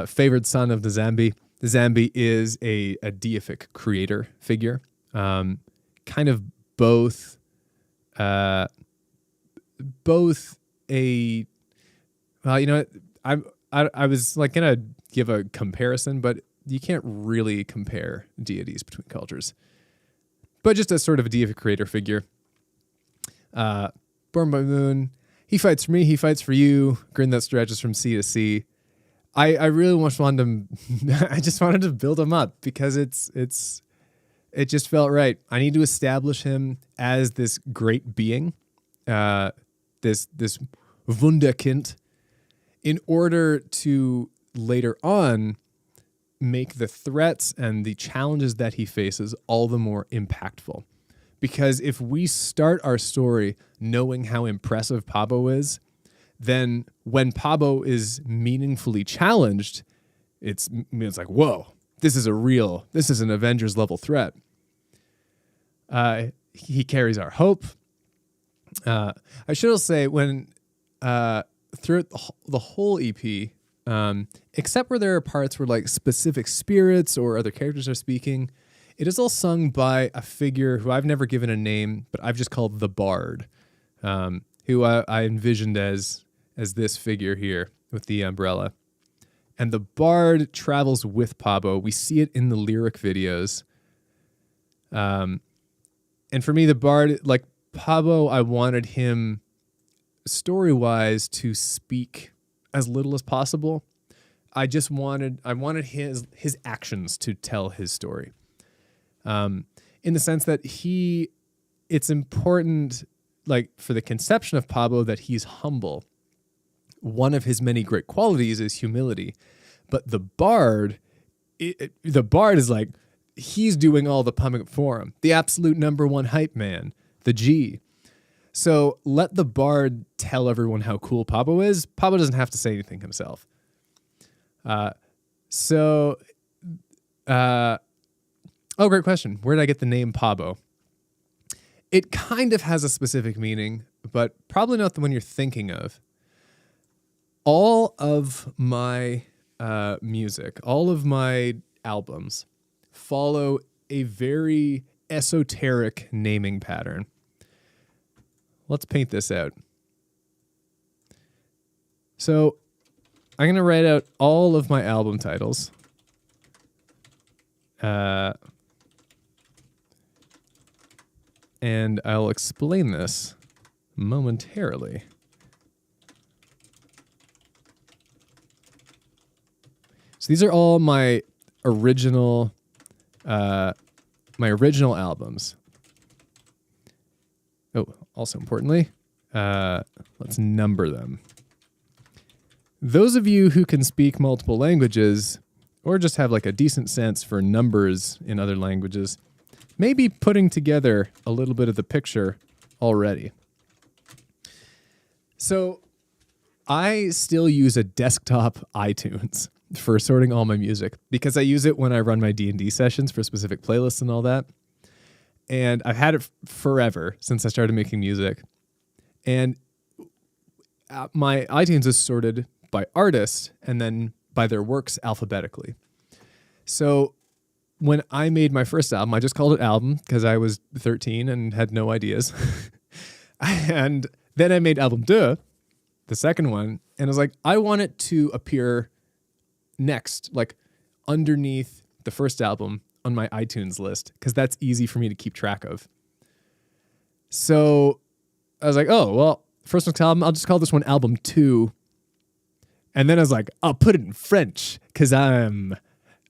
favored son of the Zambi. The Zambi is a deific creator figure, kind of both a. Well, I was like gonna give a comparison, but you can't really compare deities between cultures. But just a sort of a deific creator figure. Born by the moon, he fights for me, he fights for you. Grin that stretches from sea to sea. I really just wanted to build him up because it just felt right. I need to establish him as this great being, this Wunderkind, in order to later on make the threats and the challenges that he faces all the more impactful. Because if we start our story knowing how impressive Pabo is, then when Pabo is meaningfully challenged, it's like, whoa, this is an Avengers level threat. He carries our hope. I should also say when throughout the whole EP, except where there are parts where like specific spirits or other characters are speaking, it is all sung by a figure who I've never given a name, but I've just called the Bard, who I envisioned as this figure here with the umbrella. And the Bard travels with Pabo. We see it in the lyric videos. And for me, the Bard, like Pabo, I wanted him story-wise to speak as little as possible. I wanted his actions to tell his story. In the sense that it's important, like for the conception of Pabo, that he's humble. One of his many great qualities is humility, but the Bard is like, he's doing all the pumping for him. The absolute number one hype man, the G. So let the Bard tell everyone how cool Pabo is. Pabo doesn't have to say anything himself. Great question. Where did I get the name Pabo? It kind of has a specific meaning, but probably not the one you're thinking of. All of my music, all of my albums follow a very esoteric naming pattern. Let's paint this out. So I'm going to write out all of my album titles. And I'll explain this momentarily. So these are all my original albums. Oh, also importantly, let's number them. Those of you who can speak multiple languages or just have like a decent sense for numbers in other languages may be putting together a little bit of the picture already. So I still use a desktop iTunes for sorting all my music because I use it when I run my D&D sessions for specific playlists and all that. And I've had it forever since I started making music. And my iTunes is sorted by artist and then by their works alphabetically. So when I made my first album, I just called it Album because I was 13 and had no ideas. And then I made Album 2, the second one, and I was like, I want it to appear next, like underneath the first album on my iTunes list, because that's easy for me to keep track of. So I was like, oh, well, first one's album, I'll just call this one Album 2. And then I was like, I'll put it in French because I'm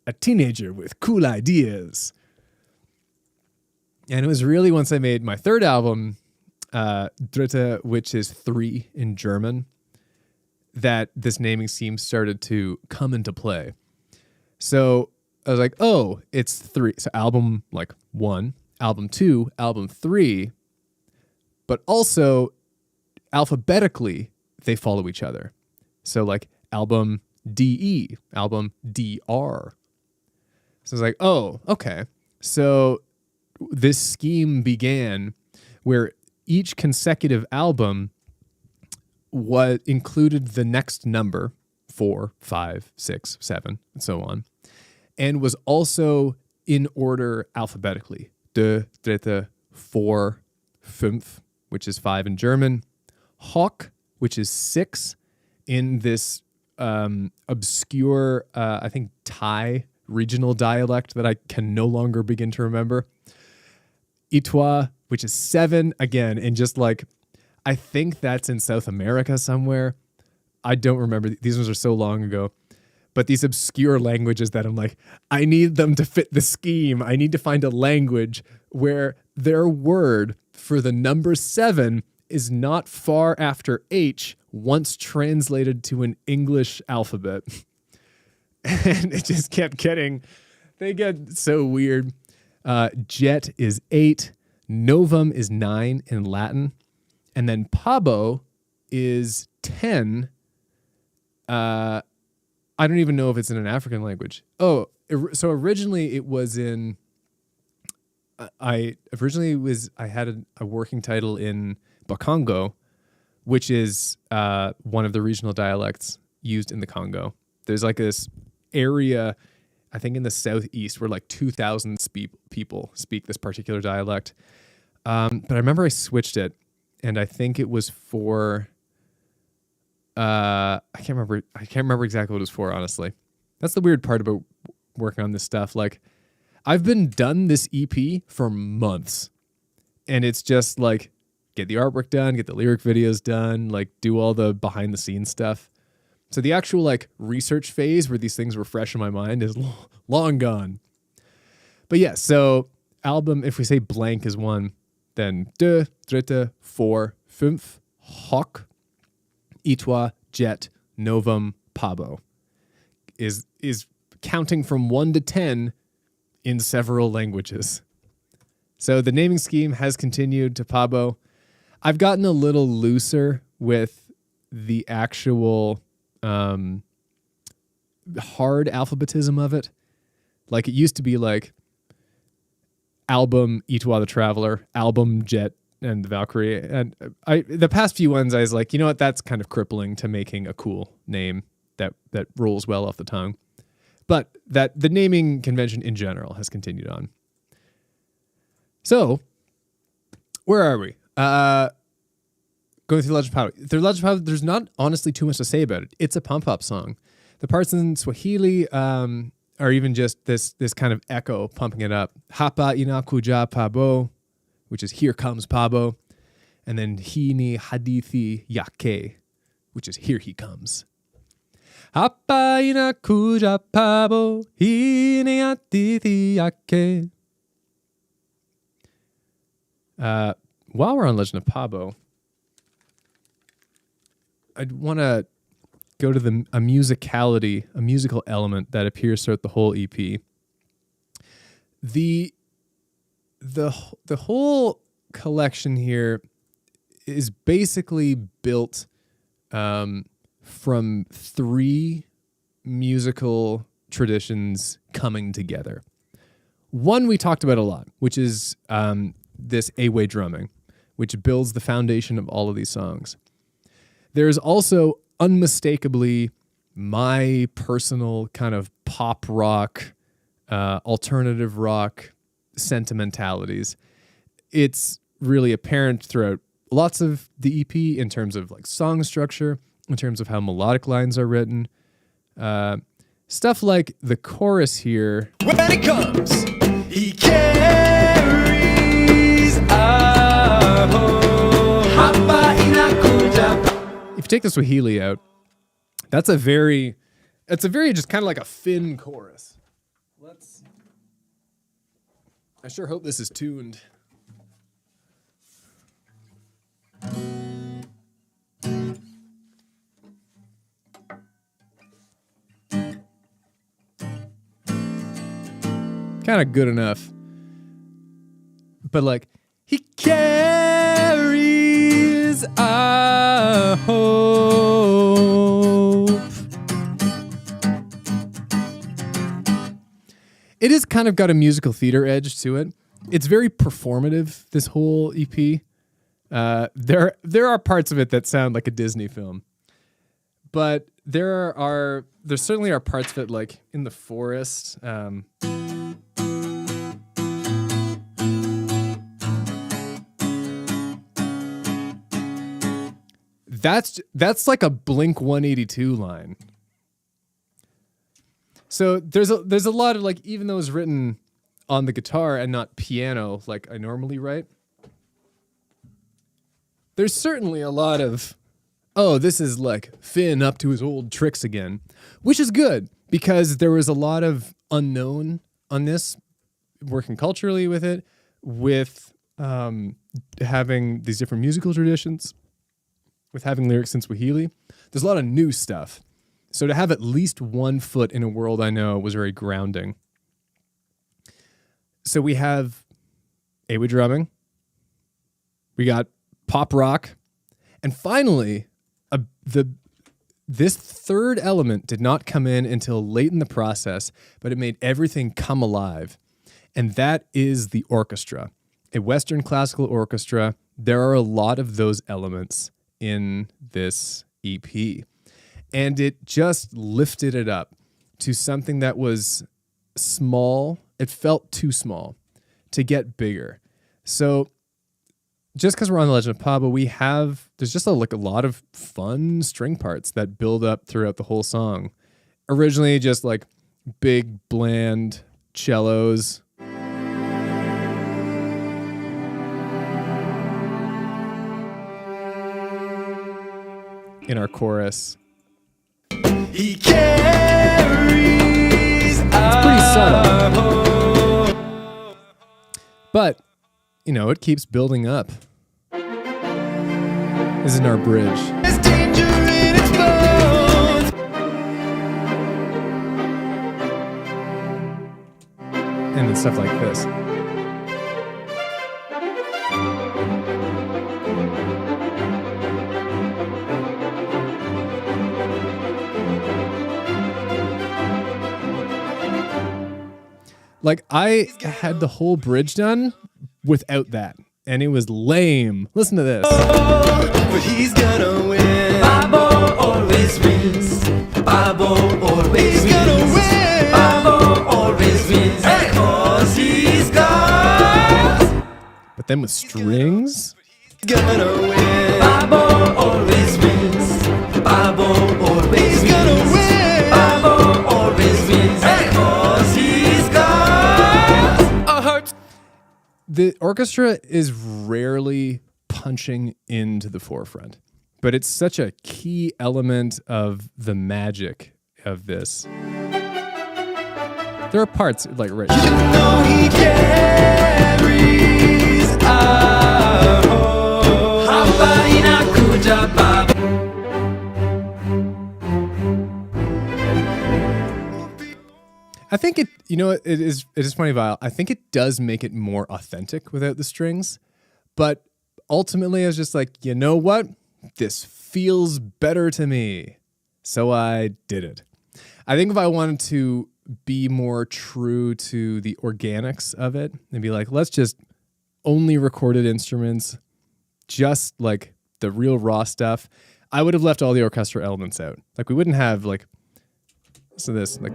a teenager with cool ideas. And it was really once I made my third album, Dritte, which is 3 in German, that this naming scheme started to come into play. So I was like, oh, it's 3. So album like 1, album 2, album 3, but also alphabetically they follow each other. So like album DE, album DR. So I was like, oh, okay. So this scheme began where each consecutive album included the next number, 4, 5, 6, 7, and so on, and was also in order alphabetically. De, dritte, 4, 5, which is 5 in German. Hock, which is 6 in this obscure, I think, Thai regional dialect that I can no longer begin to remember. Itwa, which is 7, again, and just like, I think that's in South America somewhere. I don't remember. These ones are so long ago. But these obscure languages that I'm like, I need them to fit the scheme. I need to find a language where their word for the number 7 is not far after H once translated to an English alphabet. And it just kept getting, they get so weird. Jet is 8. Novum is 9 in Latin. And then Pabo is 10. I don't even know if it's in an African language. Oh, so originally it was in, I had a working title in Bakongo, which is one of the regional dialects used in the Congo. There's like this area, I think in the southeast, where like 2,000 people speak this particular dialect. But I remember I switched it, and I think it was for, I can't remember exactly what it was for, honestly. That's the weird part about working on this stuff. Like, I've been done this EP for months, and it's just like, get the artwork done, get the lyric videos done, like do all the behind the scenes stuff. So the actual like research phase where these things were fresh in my mind is long gone. But yeah, so album, if we say blank is 1, then de, dritte, 4, 5, hoc, itwa, jet, novum, pabo is counting from 1 to 10 in several languages. So the naming scheme has continued to Pabo. I've gotten a little looser with the actual hard alphabetism of it. Like it used to be like album Itwa the Traveler, album Jet and the Valkyrie. And the past few ones I was like, you know what, that's kind of crippling to making a cool name that rolls well off the tongue. But that the naming convention in general has continued on. So, where are we? Going through Legend of Pabo. There's not honestly too much to say about it. It's a pump-up song. The parts in Swahili are even just this kind of echo pumping it up. Hapa inakuja Pabo, which is here comes Pabo. And then hini hadithi yake, which is here he comes. Hapa inakuja Pabo, hini hadithi yake. While we're on Legend of Pabo, I'd want to go to a musical element that appears throughout the whole EP. The whole collection here is basically built from 3 musical traditions coming together. One we talked about a lot, which is this A-way drumming, which builds the foundation of all of these songs. There's also unmistakably my personal kind of pop rock, alternative rock sentimentalities. It's really apparent throughout lots of the EP in terms of like song structure, in terms of how melodic lines are written. Stuff like the chorus here. When it comes, he carries our home. If you take the Swahili out, it's a very just kind of like a Finn chorus. I sure hope this is tuned. Kind of good enough. But like, he carries our hope. It has kind of got a musical theater edge to it. It's very performative, this whole EP. There are parts of it that sound like a Disney film. But there certainly are parts of it like in the forest. That's like a Blink 182 line. So there's a lot of like, even though it's written on the guitar and not piano like I normally write, there's certainly a lot of, oh, this is like Finn up to his old tricks again, which is good because there was a lot of unknown on this, working culturally with it, with having these different musical traditions. with having lyrics in Swahili. There's a lot of new stuff. So to have at least one foot in a world I know was very grounding. So we have Awe drumming. We got pop rock. And finally, this third element did not come in until late in the process, but it made everything come alive. And that is the orchestra. A Western classical orchestra. There are a lot of those elements in this EP. And it just lifted it up to something that was small. It felt too small to get bigger. So just because we're on the Legend of Pabo, there's just a lot of fun string parts that build up throughout the whole song. Originally just like big, bland cellos. In our chorus. He carries. It's pretty subtle. But, it keeps building up. This is in our bridge. There's danger in its bones. And then stuff like this. Like, I had the whole bridge done without that, and it was lame. Listen to this. But he's gonna win. Pabo always wins. Pabo always wins. He's gonna win. Pabo always wins. Because he's got. But then with strings. He's gonna win. Pabo always wins. Pabo always wins. He's gonna win. Pabo always wins. Because he's got. The orchestra is rarely punching into the forefront, but it's such a key element of the magic of this. There are parts like right. He carries I think it is funny, Vile. I think it does make it more authentic without the strings. But ultimately, I was just like, you know what? This feels better to me. So I did it. I think if I wanted to be more true to the organics of it and be like, let's just only recorded instruments, just like the real raw stuff, I would have left all the orchestral elements out. Like we wouldn't have like, listen to this, like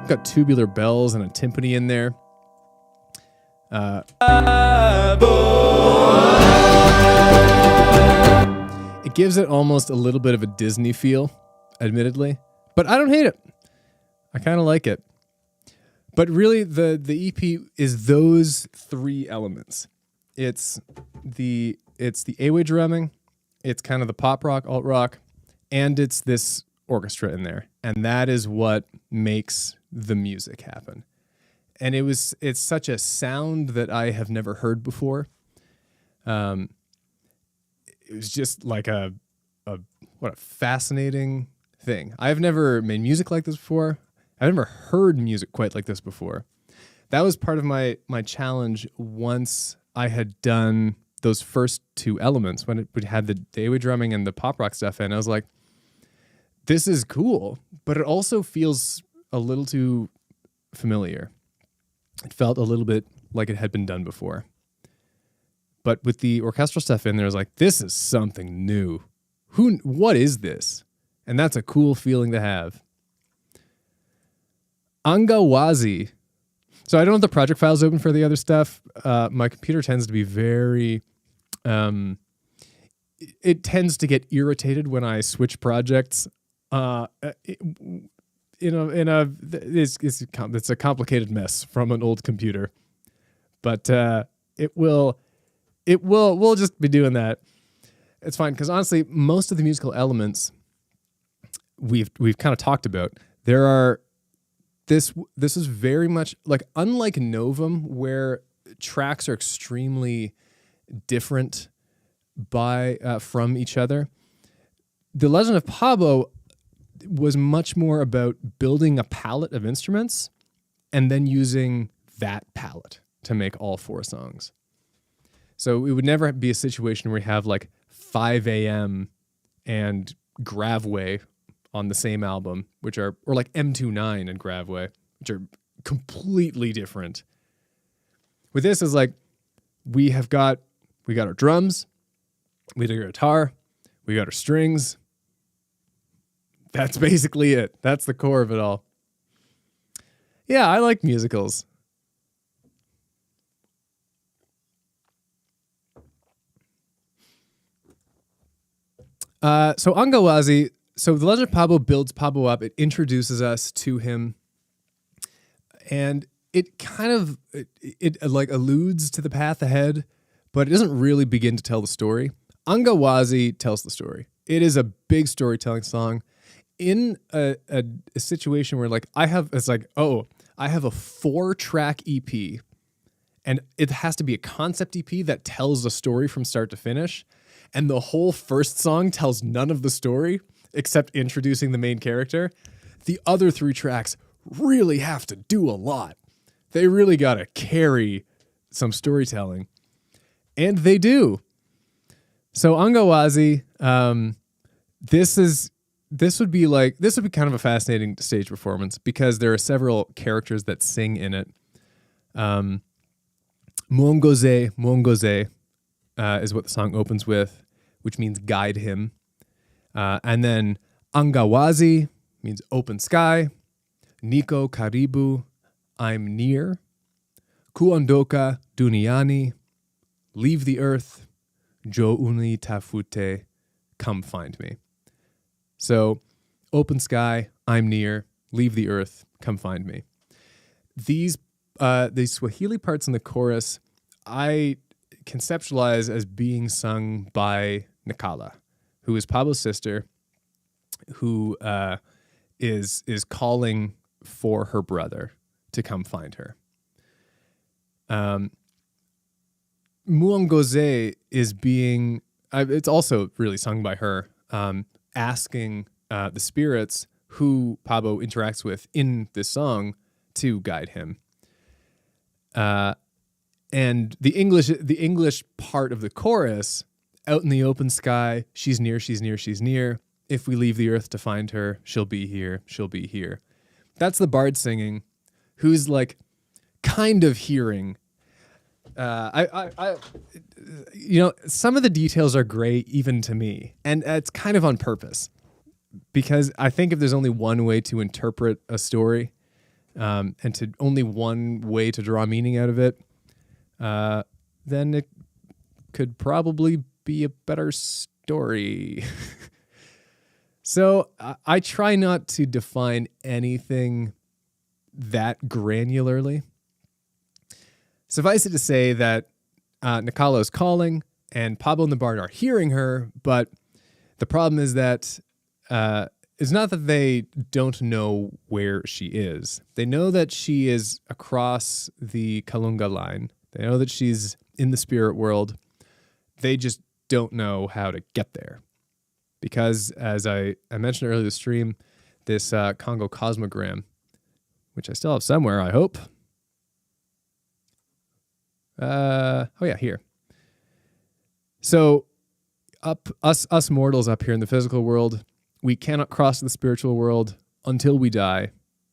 got tubular bells and a timpani in there. It gives it almost a little bit of a Disney feel, admittedly, but I don't hate it. I kind of like it. But really, the EP is those three elements. It's the Awe drumming, it's kind of the pop rock, alt rock, and it's this orchestra in there, and that is what makes the music happen. And it's such a sound that I have never heard before. It was just like a fascinating thing. I've never made music like this before. I've never heard music quite like this before. That was part of my challenge once I had done those first two elements, when it had the Awe drumming and the pop rock stuff in. I was like, this is cool, but it also feels a little too familiar. It felt a little bit like it had been done before. But with the orchestral stuff in there, I was like, this is something new. What is this? And that's a cool feeling to have. Angawazi. So I don't have the project files open for the other stuff. My computer tends to be very... it tends to get irritated when I switch projects. It's a complicated mess from an old computer, but we'll just be doing that. It's fine, because honestly, most of the musical elements we've kind of talked about. This is very much like, unlike Novum, where tracks are extremely different, from each other. The Legend of Pabo was much more about building a palette of instruments and then using that palette to make all 4 songs. So it would never be a situation where you have like 5 a.m. and Gravway on the same album, or like M29 and Gravway, which are completely different. With this is like, we got our drums, we got our guitar, we got our strings. That's basically it. That's the core of it all. Yeah, I like musicals. So Angawazi, so the Legend of Pabo builds Pabo up. It introduces us to him, and it kind of it like alludes to the path ahead, but it doesn't really begin to tell the story. Angawazi tells the story. It is a big storytelling song in a situation where like I have a 4-track EP, and it has to be a concept EP that tells the story from start to finish. And the whole first song tells none of the story except introducing the main character. The other 3 tracks really have to do a lot. They really got to carry some storytelling. And they do. So Angawazi, this would be kind of a fascinating stage performance because there are several characters that sing in it. Muongoze is what the song opens with, which means guide him. And then Angawazi means open sky. Niko Karibu, I'm near. Kuondoka duniani, leave the earth. Jo uni tafute, come find me. So, open sky, I'm near, leave the earth, come find me. These Swahili parts in the chorus, I conceptualize as being sung by Nakala, who is Pabo's sister, who is calling for her brother to come find her. Muongoze is being, it's also really sung by her, asking the spirits who Pabo interacts with in this song to guide him. And the English part of the chorus, out in the open sky, she's near, she's near, she's near. If we leave the earth to find her, she'll be here, she'll be here. That's the bard singing, who's like kind of hearing. Some of the details are gray even to me, and it's kind of on purpose, because I think if there's only one way to interpret a story, and to only one way to draw meaning out of it, then it could probably be a better story. So I try not to define anything that granularly. Suffice it to say that Nakala is calling, and Pabo and the bard are hearing her, but the problem is that it's not that they don't know where she is. They know that she is across the Kalunga line. They know that she's in the spirit world. They just don't know how to get there. Because, as I mentioned earlier in the stream, this Congo cosmogram, which I still have somewhere, I hope. Here. So, us mortals up here in the physical world, we cannot cross to the spiritual world until we die,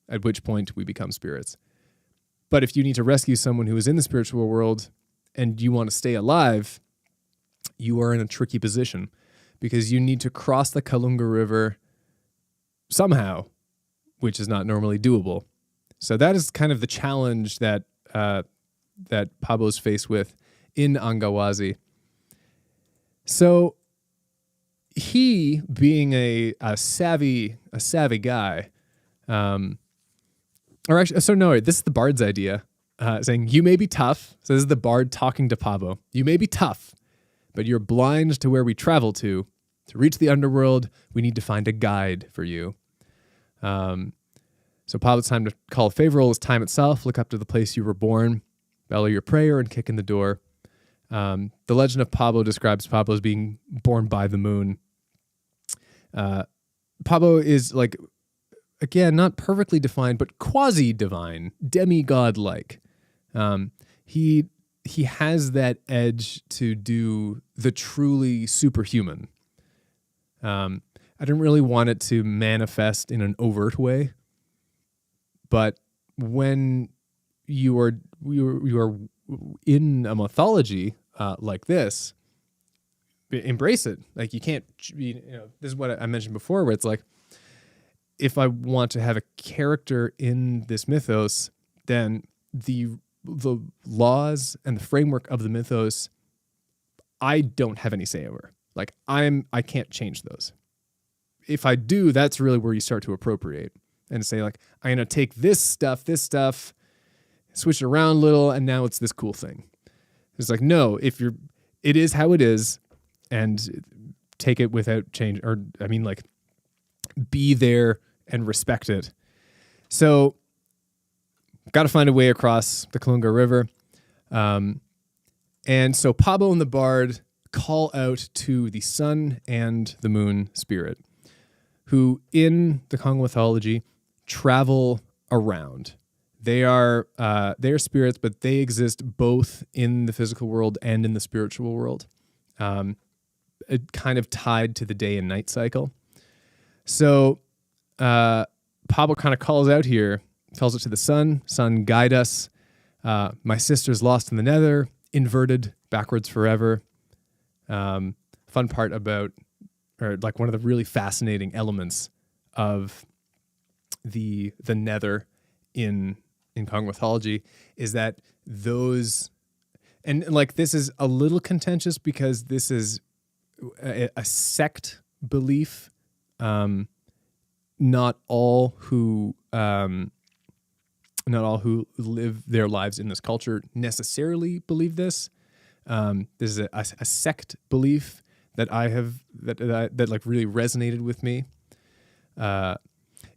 at which point we become spirits. But if you need to rescue someone who is in the spiritual world and you want to stay alive, you are in a tricky position, because you need to cross the Kalunga River somehow, which is not normally doable. So that is kind of the challenge that Pabo's faced with in Angawazi. So he, being a savvy guy, this is the bard's idea, saying, you may be tough. So this is the bard talking to Pabo. You may be tough, but you're blind to where we travel to. To reach the underworld, we need to find a guide for you. So Pabo's time to call a favor roll is time itself. Look up to the place you were born, bellow your prayer, and kick in the door. The legend of Pabo describes Pabo as being born by the moon. Pabo is like, again, not perfectly defined, but quasi-divine, demigod-like. He has that edge to do the truly superhuman. I didn't really want it to manifest in an overt way, but when you are in a mythology like this, embrace it. Like, you can't, this is what I mentioned before, where it's like, if I want to have a character in this mythos, then the laws and the framework of the mythos, I don't have any say over. Like, I can't change those. If I do, that's really where you start to appropriate and say, like, I'm going to take this stuff, switch it around a little, and now it's this cool thing. It's like, no, it is how it is, and take it without change, or like, be there and respect it. So, got to find a way across the Kalunga River. And so Pabo and the Bard call out to the sun and the moon spirit, who in the Congo mythology travel around. They are spirits, but they exist both in the physical world and in the spiritual world, kind of tied to the day and night cycle. So Pabo kind of calls out here, tells it to the sun, sun, guide us. My sister's lost in the nether, inverted, backwards forever. Fun part about, or like one of the really fascinating elements of the nether in Congo mythology is that those, and like this is a little contentious because this is a sect belief. Not all who live their lives in this culture necessarily believe this. This is a sect belief that I have that like really resonated with me.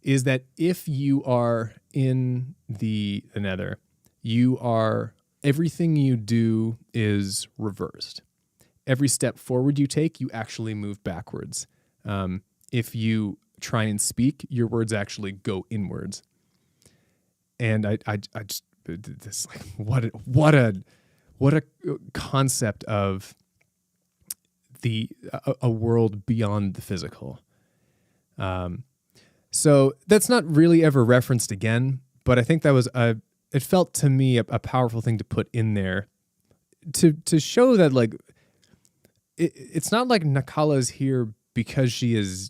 Is that if you are in the nether, everything you do is reversed. Every step forward you take, you actually move backwards. If you try and speak, your words actually go inwards. And I just this like what a concept of a world beyond the physical. So that's not really ever referenced again, but I think that was it felt to me a powerful thing to put in there to show that like it's not like Nakala is here because she is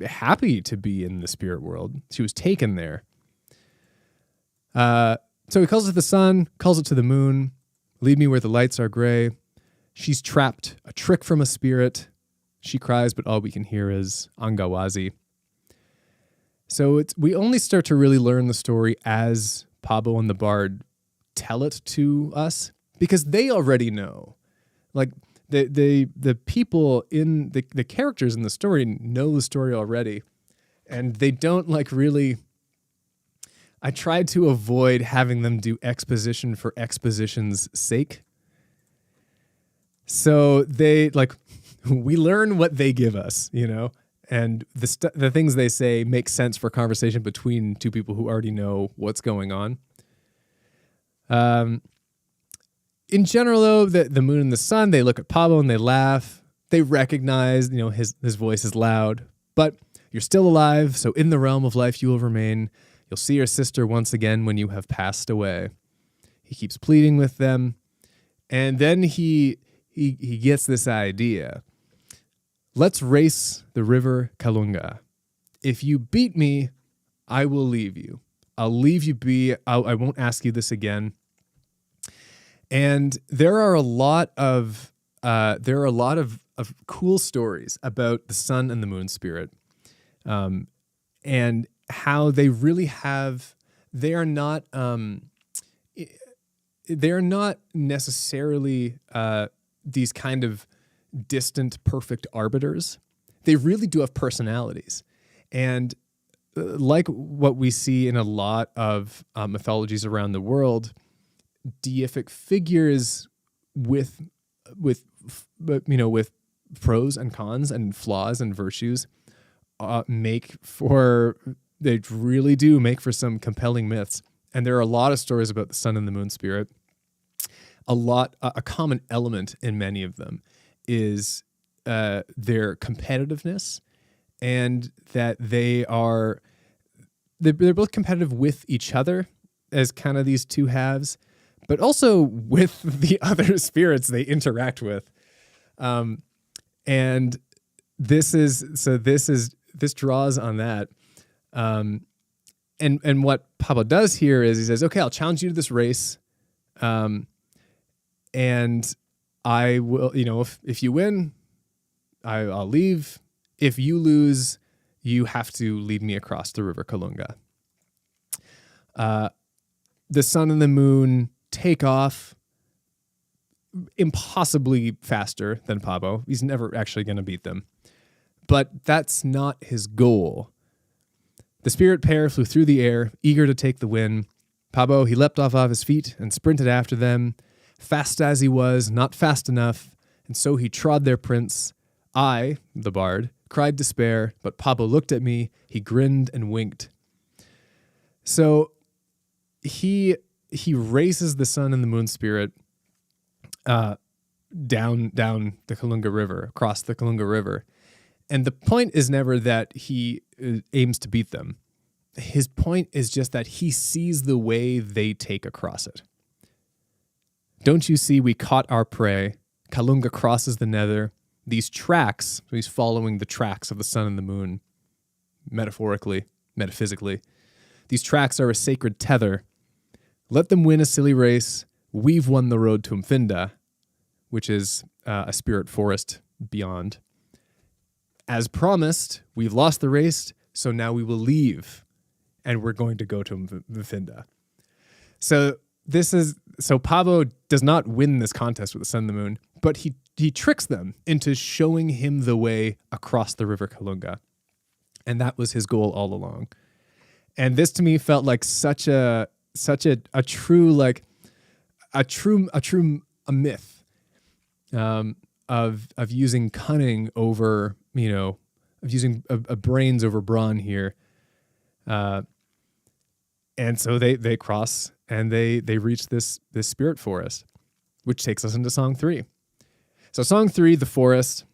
happy to be in the spirit world. She was taken there. So he calls it the sun, calls it to the moon, lead me where the lights are gray. She's trapped, a trick from a spirit. She cries, but all we can hear is Angawazi. So we only start to really learn the story as Pabo and the Bard tell it to us, because they already know. Like the people in the characters in the story know the story already, and they don't like really. I tried to avoid having them do exposition for exposition's sake. So they like we learn what they give us, and the things they say make sense for conversation between two people who already know what's going on. In general, though, the moon and the sun, they look at Pabo and they laugh. They recognize, his voice is loud, but you're still alive. So in the realm of life, you will remain. You'll see your sister once again when you have passed away. He keeps pleading with them, and then he gets this idea. Let's race the river Kalunga. If you beat me, I will leave you. I'll leave you be. I won't ask you this again. And there are a lot of cool stories about the sun and the moon spirit, and how they really have. They are not necessarily these kind of distant, perfect arbiters. They really do have personalities, and like what we see in a lot of mythologies around the world, deific figures with with pros and cons and flaws and virtues, they really do make for some compelling myths. And there are a lot of stories about the sun and the moon spirit. A common element in many of them is their competitiveness, and that they're both competitive with each other as kind of these two halves, but also with the other spirits they interact with. And this draws on that. And what Pabo does here is he says, okay, I'll challenge you to this race. And I will, if you win, I'll leave. If you lose, you have to lead me across the River Kalunga. The sun and the moon take off impossibly faster than Pabo. He's never actually going to beat them. But that's not his goal. The spirit pair flew through the air, eager to take the win. Pabo, he leapt off his feet and sprinted after them. Fast as he was, not fast enough, and so he trod their prince. I, the bard, cried despair, but Pabo looked at me, he grinned and winked. So he races the sun and the moon spirit down the Kalunga River, across the Kalunga River. And the point is never that he aims to beat them. His point is just that he sees the way they take across it. Don't you see we caught our prey? Kalunga crosses the nether. These tracks, he's following the tracks of the sun and the moon, metaphysically. These tracks are a sacred tether. Let them win a silly race. We've won the road to Mfinda, which is a spirit forest beyond. As promised, we've lost the race, so now we will leave, and we're going to go to Mfinda. So Pabo does not win this contest with the sun and the moon, but he tricks them into showing him the way across the River Kalunga, and that was his goal all along. And this to me felt like such a true myth of using cunning over, of using a brains over brawn here. And so they cross and they reach this spirit forest, which takes us into Song 3. So Song 3, the forest,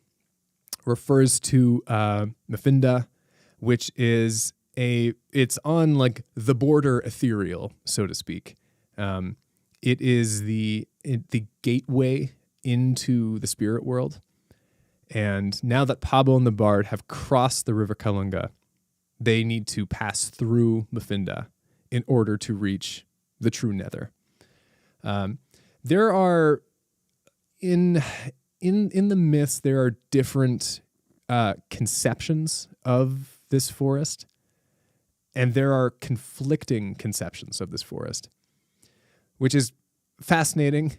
refers to Mfinda, which is it's on like the border ethereal, so to speak. It is the gateway into the spirit world. And now that Pabo and the Bard have crossed the River Kalunga, they need to pass through Mfinda in order to reach the true nether. There are in the myths, there are different conceptions of this forest, and there are conflicting conceptions of this forest, which is fascinating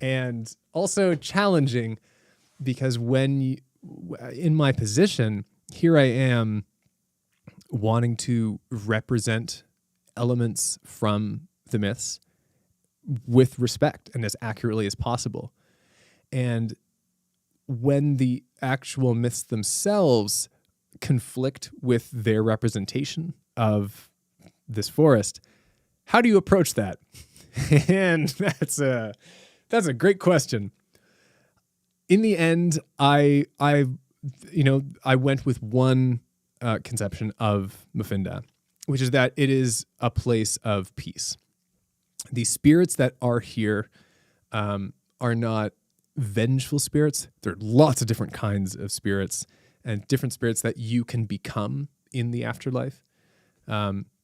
and also challenging, because in my position, here I am wanting to represent elements from the myths with respect and as accurately as possible. And when the actual myths themselves conflict with their representation of this forest, how do you approach that? And that's a great question. In the end, I went with one conception of Mfinda, which is that it is a place of peace. The spirits that are here are not vengeful spirits. There are lots of different kinds of spirits and different spirits that you can become in the afterlife.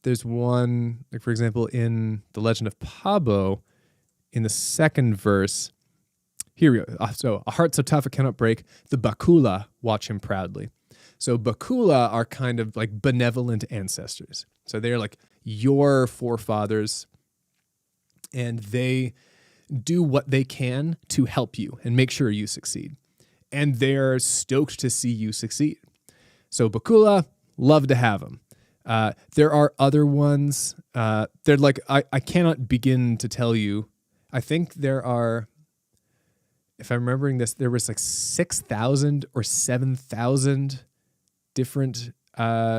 There's one, like for example, in the Legend of Pabo, in the second verse, here we go. So, a heart so tough it cannot break, the Bakula watch him proudly. So Bakula are kind of like benevolent ancestors. So they're like your forefathers, and they do what they can to help you and make sure you succeed. And they're stoked to see you succeed. So Bakula, love to have them. There are other ones. They're like, I cannot begin to tell you. I think there are if I'm remembering this, there was like 6,000 or 7,000 different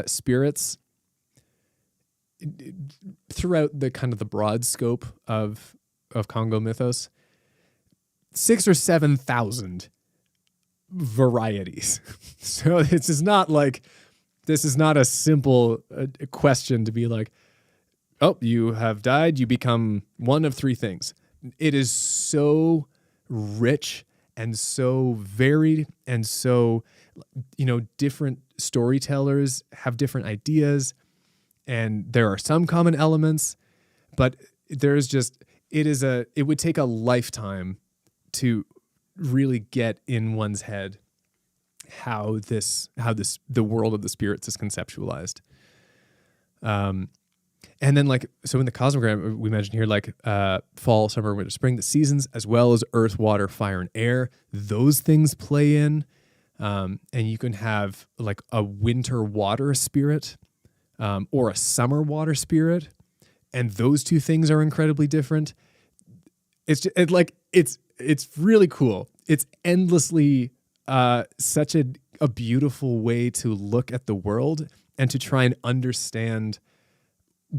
spirits throughout the kind of the broad scope of Congo mythos. 6 or 7,000 varieties. So this is not a simple question to be like, oh, you have died, you become one of three things. It is so rich and so varied, and so, different storytellers have different ideas, and there are some common elements, but it would take a lifetime to really get in one's head how the world of the spirits is conceptualized. And then so in the cosmogram, we mentioned here, fall, summer, winter, spring, the seasons, as well as earth, water, fire, and air, those things play in. And you can have like a winter water spirit, or a summer water spirit. And those two things are incredibly different. It's really cool. It's endlessly, such a beautiful way to look at the world and to try and understand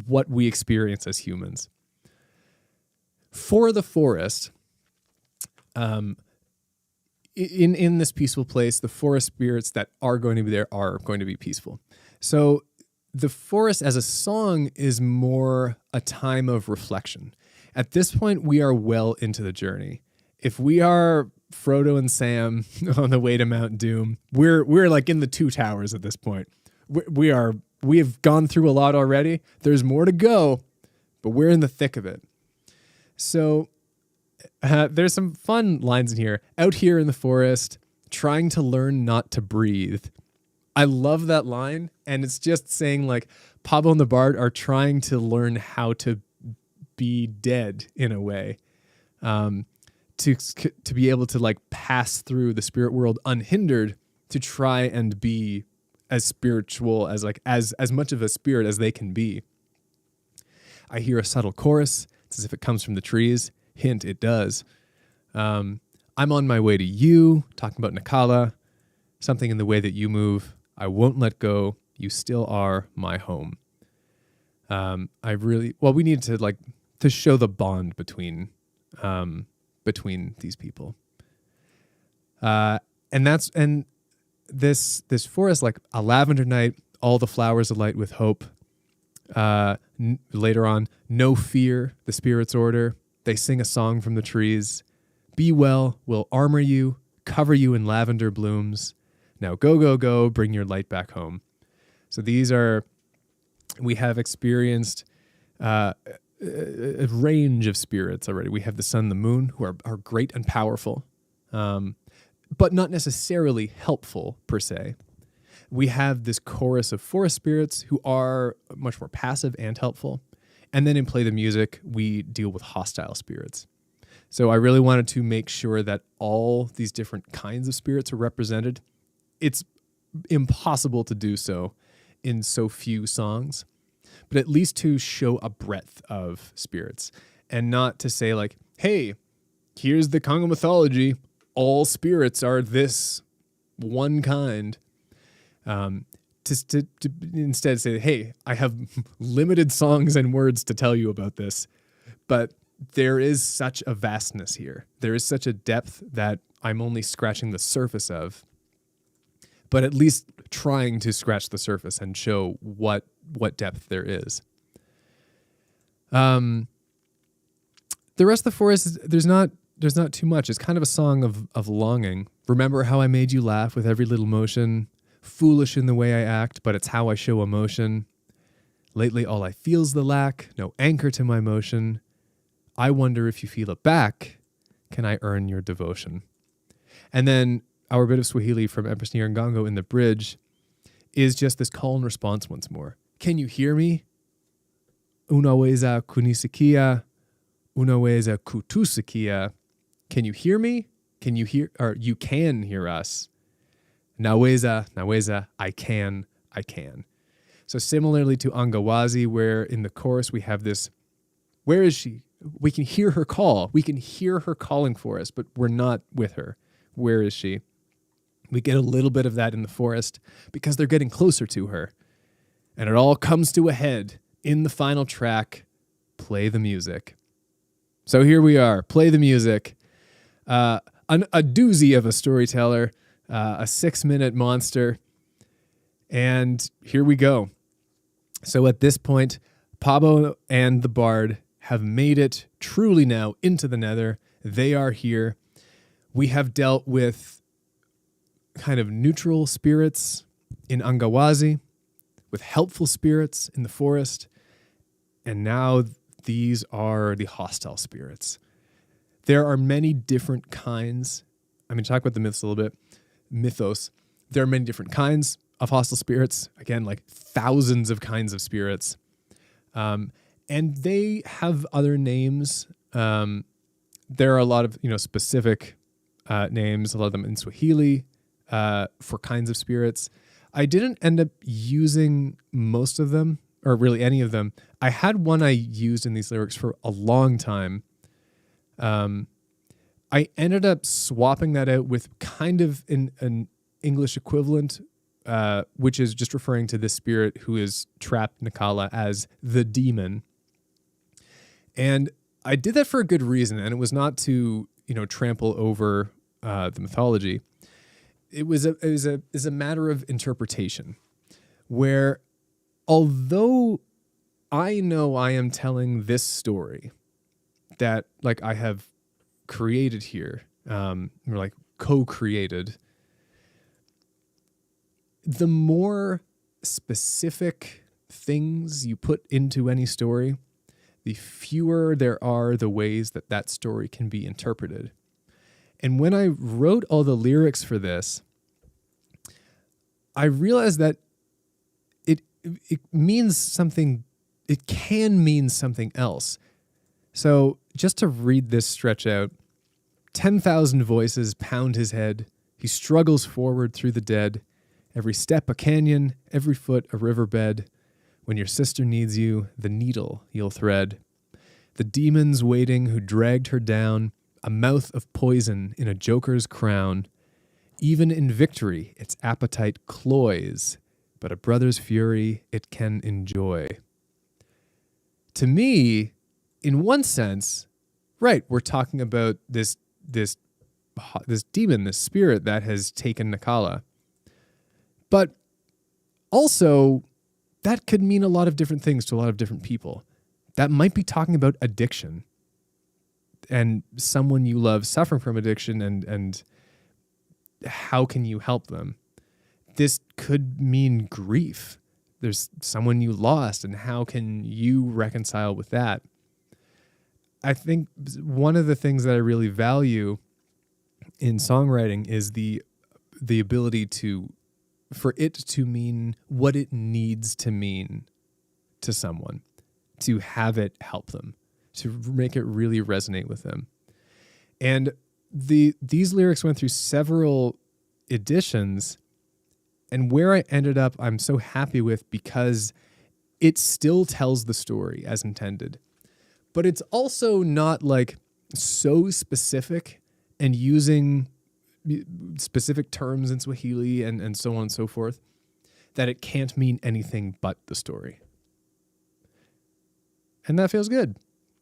what we experience as humans. For the forest, in this peaceful place, the forest spirits that are going to be there are going to be peaceful. So the forest as a song is more a time of reflection. At this point, we are well into the journey. If we are Frodo and Sam on the way to Mount Doom, we're like in the Two Towers at this point. We have gone through a lot already. There's more to go, but we're in the thick of it. So there's some fun lines in here. Out here in the forest, trying to learn not to breathe. I love that line. And it's just saying like Pabo and the Bard are trying to learn how to be dead in a way. To be able to like pass through the spirit world unhindered, to try and be as spiritual as much of a spirit as they can be. I hear a subtle chorus. It's as if it comes from the trees. Hint, it does. I'm on my way to you, talking about Nakala. Something in the way that you move. I won't let go. You still are my home. We need to show the bond between these people. And this forest, like a lavender night, all the flowers alight with hope. Later on, no fear, the spirits order. They sing a song from the trees. Be well, we'll armor you, cover you in lavender blooms. Now go, go, go, bring your light back home. So we have experienced a range of spirits already. We have the sun, the moon, who are great and powerful, but not necessarily helpful per se. We have this chorus of forest spirits who are much more passive and helpful. And then in Play the Music, we deal with hostile spirits. So I really wanted to make sure that all these different kinds of spirits are represented. It's impossible to do so in so few songs, but at least to show a breadth of spirits, and not to say like, hey, here's the Congo mythology. All spirits are this one kind. To instead say, hey, I have limited songs and words to tell you about this, but there is such a vastness here. There is such a depth that I'm only scratching the surface of, but at least trying to scratch the surface and show what depth there is. The rest of the forest, there's not too much. It's kind of a song of longing. Remember how I made you laugh with every little motion, foolish in the way I act, but it's how I show emotion. Lately all I feel's the lack, no anchor to my motion. I wonder if you feel it back, can I earn your devotion? And then our bit of Swahili from Empress Nyangongo in the bridge is just this call and response once more. Can you hear me? Unaweza kunisikia, unaweza kutusikia. Can you hear me? Can you hear, or you can hear us? Naweza, I can. So similarly to Angawazi, where in the chorus we have this, where is she? We can hear her call. We can hear her calling for us, but we're not with her. Where is she? We get a little bit of that in the forest because they're getting closer to her. And it all comes to a head in the final track. Play the music. So here we are. Play the music. A doozy of a storyteller, a 6-minute monster. And here we go. So at this point, Pabo and the Bard have made it truly now into the Nether. They are here. We have dealt with kind of neutral spirits in Angawazi, with helpful spirits in the forest, and now these are the hostile spirits. There are many different kinds. I'm going to talk about the myths a little bit. Mythos. There are many different kinds of hostile spirits. Again, like thousands of kinds of spirits. And they have other names. There are a lot of, specific names, a lot of them in Swahili for kinds of spirits. I didn't end up using most of them, or really any of them. I had one I used in these lyrics for a long time. I ended up swapping that out with kind of an English equivalent, which is just referring to this spirit who is trapped Nakala as the demon. And I did that for a good reason, and it was not to, trample over the mythology. It was a matter of interpretation, where although I know I am telling this story that I have created here, or co-created, the more specific things you put into any story, the fewer there are the ways that story can be interpreted. And when I wrote all the lyrics for this, I realized that it means something, it can mean something else. So just to read this stretch out, 10,000 voices pound his head. He struggles forward through the dead. Every step a canyon, every foot a riverbed. When your sister needs you, the needle you'll thread. The demons waiting who dragged her down, a mouth of poison in a joker's crown. Even in victory, its appetite cloys, but a brother's fury it can enjoy. To me, in one sense, right, we're talking about this demon, this spirit that has taken Nakala. But also, that could mean a lot of different things to a lot of different people. That might be talking about addiction and someone you love suffering from addiction, and how can you help them? This could mean grief. There's someone you lost, and how can you reconcile with that? I think one of the things that I really value in songwriting is the ability for it to mean what it needs to mean to someone, to have it help them, to make it really resonate with them. And these lyrics went through several editions, and where I ended up, I'm so happy with, because it still tells the story as intended. But it's also not so specific and using specific terms in Swahili and so on and so forth that it can't mean anything but the story. And that feels good.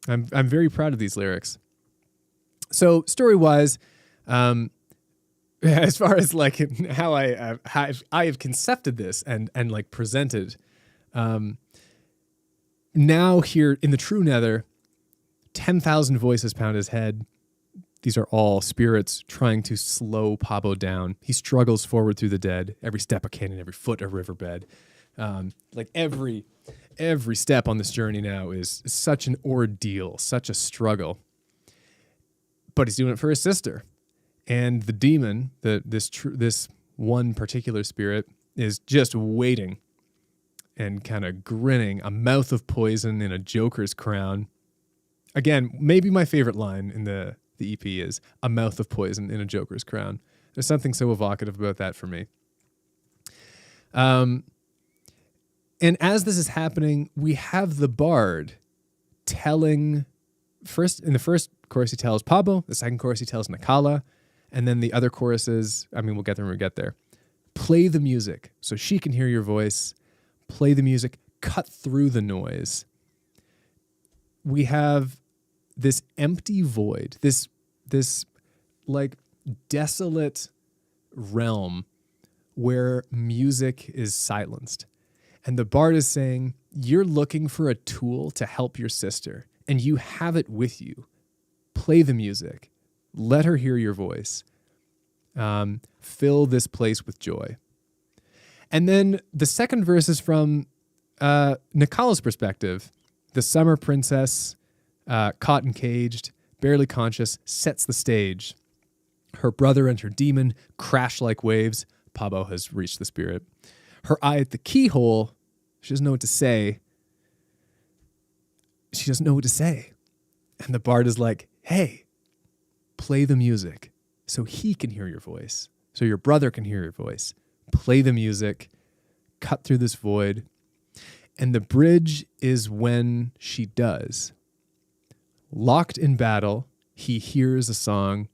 I'm very proud of these lyrics. So story-wise, as far as how I have concepted this and presented, now here in the true Nether, 10,000 voices pound his head. These are all spirits trying to slow Pabo down. He struggles forward through the dead. Every step a canyon, every foot a riverbed. Every step on this journey now is such an ordeal, such a struggle. But he's doing it for his sister. And the demon, this one particular spirit, is just waiting and kind of grinning, a mouth of poison in a joker's crown. Again, maybe my favorite line in the EP is a mouth of poison in a joker's crown. There's something so evocative about that for me. And as this is happening, we have the bard telling in the first chorus he tells Pabo, the second chorus he tells Nakala, and then the other choruses, I mean, we'll get there when we get there. Play the music so she can hear your voice. Play the music, cut through the noise. We have this empty void, this like desolate realm where music is silenced. And the bard is saying, you're looking for a tool to help your sister, and you have it with you. Play the music. Let her hear your voice. Fill this place with joy. And then the second verse is from Nakala's perspective. The summer princess, caught and caged, barely conscious, sets the stage. Her brother and her demon crash like waves. Pabo has reached the spirit. Her eye at the keyhole. She doesn't know what to say. She doesn't know what to say. And the bard is like, hey, play the music so he can hear your voice, so your brother can hear your voice. Play the music, cut through this void. And the bridge is when she does. Locked in battle, he hears a song,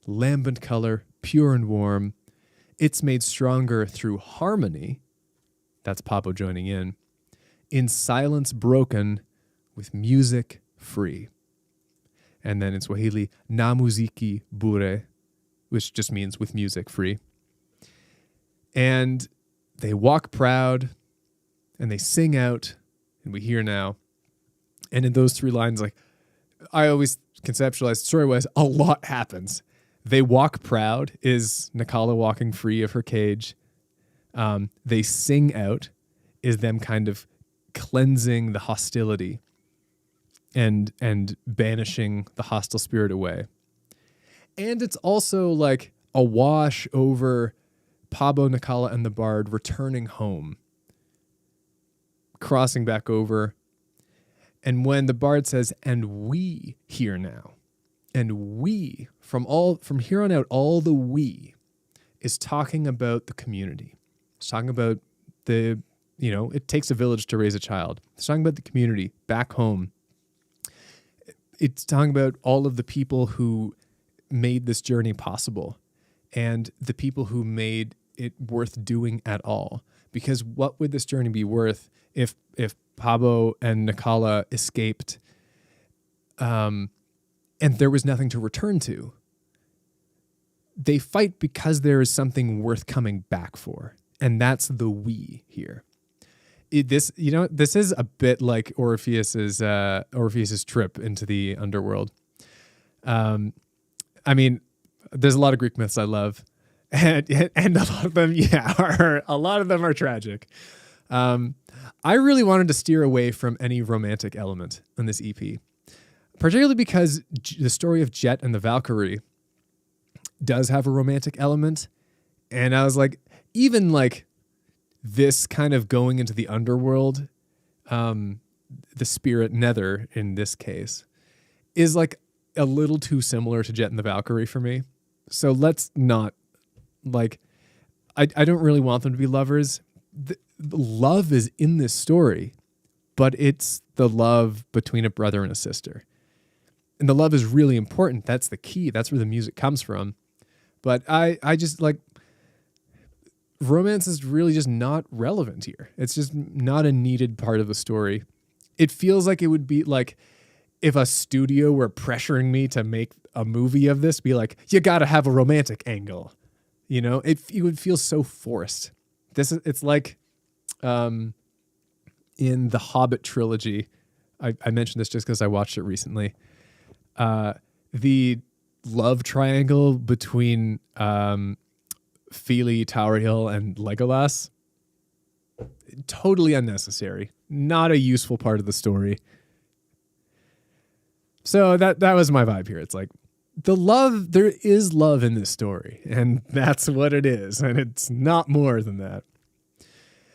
lambent color, pure and warm. It's made stronger through harmony. That's Pabo joining in silence broken, with music free. And then in Swahili, na muziki bure, which just means with music free. And they walk proud, and they sing out, and we hear now. And in those three lines, like I always conceptualize story-wise, a lot happens. They walk proud is Nakala walking free of her cage. They sing out is them kind of cleansing the hostility and banishing the hostile spirit away. And it's also like a wash over Pabo, Nakala, and the bard returning home, crossing back over. And when the bard says, and we here now, and we, from here on out, all the we is talking about the community. It's talking about it takes a village to raise a child. It's talking about the community back home. It's talking about all of the people who made this journey possible and the people who made it worth doing at all. Because what would this journey be worth if Pabo and Nakala escaped and there was nothing to return to? They fight because there is something worth coming back for. And that's the we here. This is a bit like Orpheus's trip into the underworld. I mean, there's a lot of Greek myths I love, and a lot of them, are tragic. I really wanted to steer away from any romantic element in this EP, particularly because the story of Jet and the Valkyrie does have a romantic element, and I was like, even like this kind of going into the underworld, the spirit Nether in this case, is like a little too similar to Jet and the Valkyrie for me. So let's not, like, I don't really want them to be lovers. The love is in this story, but it's the love between a brother and a sister. And the love is really important. That's the key. That's where the music comes from. But I just like, romance is really just not relevant here. It's just not a needed part of the story. It feels like it would be like if a studio were pressuring me to make a movie of this, be like, you got to have a romantic angle. It would feel so forced. It's like in the Hobbit trilogy. I mentioned this just because I watched it recently. The love triangle between Fili, Tauriel, and Legolas, totally unnecessary. Not a useful part of the story. So that was my vibe here. It's like there is love in this story, and that's what it is, and it's not more than that.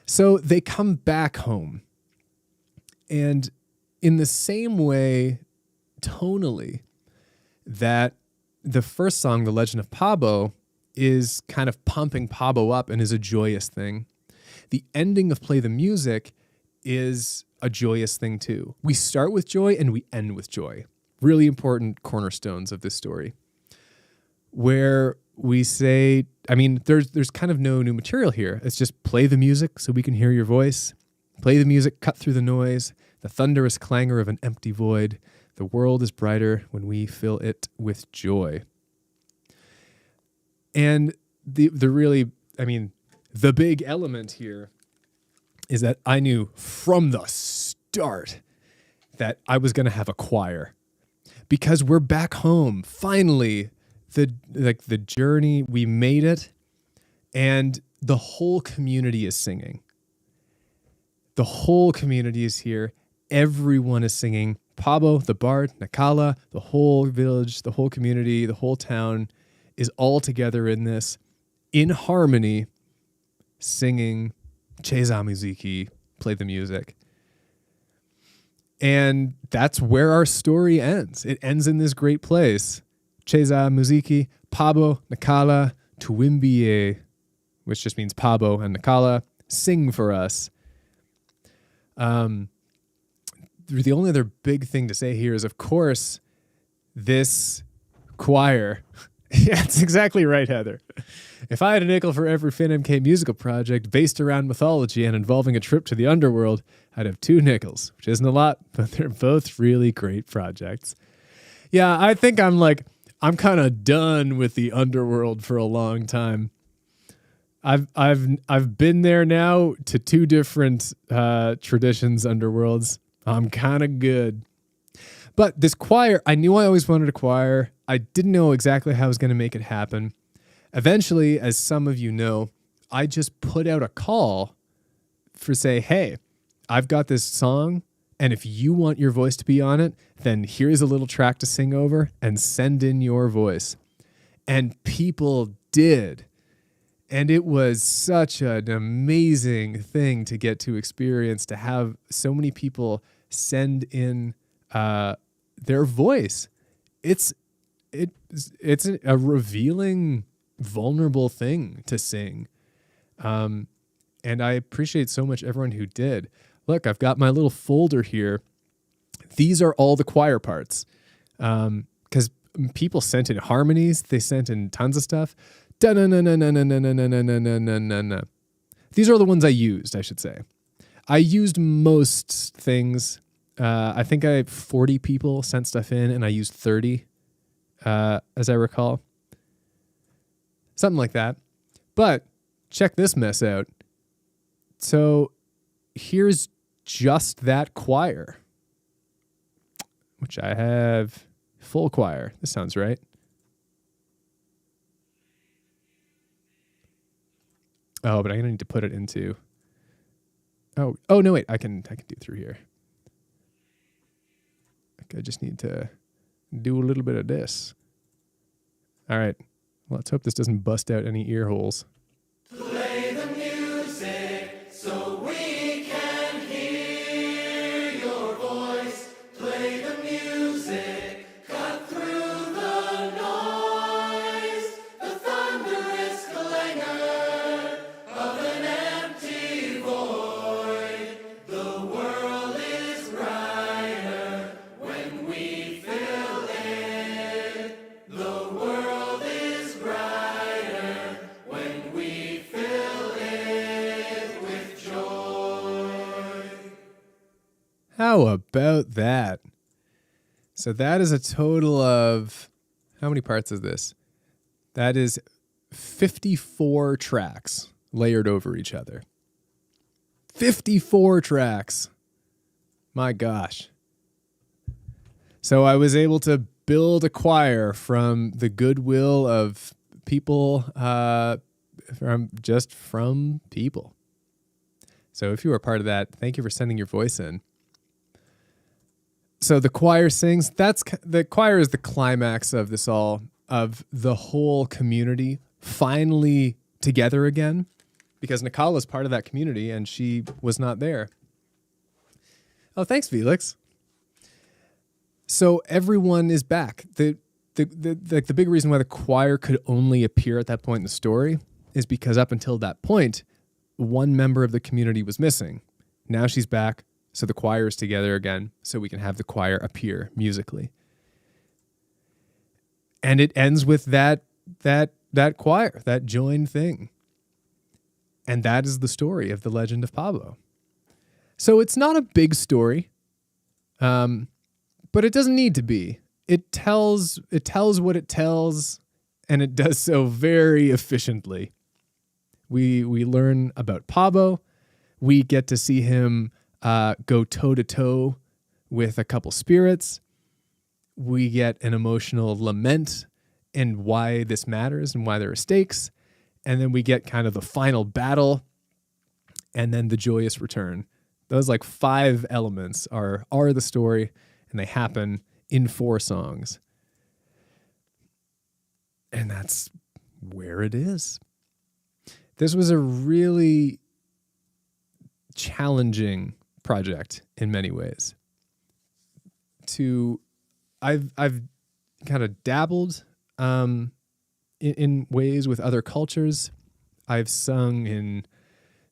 So they come back home, and in the same way, tonally, that the first song, The Legend of Pabo, is kind of pumping Pabo up and is a joyous thing. The ending of Play the Music is a joyous thing too. We start with joy and we end with joy. really important cornerstones of this story, where we say, I mean, there's kind of no new material here. It's just play the music so we can hear your voice. Play the music, cut through the noise, the thunderous clangor of an empty void. The world is brighter when we fill it with joy. And the big element here is that I knew from the start that I was going to have a choir, because we're back home. Finally, the journey, we made it, and the whole community is singing. The whole community is here. Everyone is singing. Pabo, the bard, Nakala, the whole village, the whole community, the whole town is all together in this, in harmony, singing Cheza Muziki, play the music. And that's where our story ends. It ends in this great place. Cheza Muziki, Pabo, Nakala, Tuimbie, which just means Pabo and Nakala, sing for us. The only other big thing to say here is, of course, this choir. Yeah, that's exactly right, Heather. If I had a nickel for every FinMK musical project based around mythology and involving a trip to the underworld, I'd have 2 nickels, which isn't a lot, but they're both really great projects. Yeah, I think I'm kind of done with the underworld for a long time. I've been there now to 2 different traditions, underworlds. I'm kind of good. But this choir, I knew I always wanted a choir. I didn't know exactly how I was going to make it happen. Eventually, as some of you know, I just put out a call for say, hey, I've got this song, and if you want your voice to be on it, then here's a little track to sing over and send in your voice. And people did. And it was such an amazing thing to get to experience, to have so many people send in their voice. It's a revealing, vulnerable thing to sing. And I appreciate so much everyone who did. Look, I've got my little folder here. These are all the choir parts. Because people sent in harmonies. They sent in tons of stuff. These are the ones I used, I should say. I used most things. I think 40 people sent stuff in, and I used 30, as I recall. Something like that. But check this mess out. So here's just that choir, which I have full choir. This sounds right. Oh, but I'm gonna need to put it into. Oh no! Wait, I can do through here. I just need to do a little bit of this. All right. Well, let's hope this doesn't bust out any ear holes. Play the music so we can hear your voice. Play the music, cut through the noise. The thunderous clangor of an empty void. The world is brighter when we fill it. The world is brighter when we fill it with joy. How about that? So that is a total of, how many parts is this? That is 54 tracks layered over each other. 54 tracks. My gosh. So I was able to build a choir from the goodwill of people, from people. So if you were a part of that, thank you for sending your voice in. So the choir sings. The choir is the climax of this all, of the whole community finally together again, because Nakala is part of that community and she was not there. Oh, thanks, Felix. So everyone is back. The big reason why the choir could only appear at that point in the story is because up until that point, one member of the community was missing. Now she's back, so the choir is together again, so we can have the choir appear musically. And it ends with that choir, that joined thing. And that is the story of the legend of Pabo. So it's not a big story, but it doesn't need to be. It tells what it tells, and it does so very efficiently. We learn about Pabo. We get to see him go toe-to-toe with a couple spirits. We get an emotional lament and why this matters and why there are stakes. And then we get kind of the final battle and then the joyous return. Those like 5 elements are the story, and they happen in 4 songs. And that's where it is. This was a really challenging project in many ways. I've kind of dabbled in ways with other cultures. I've sung in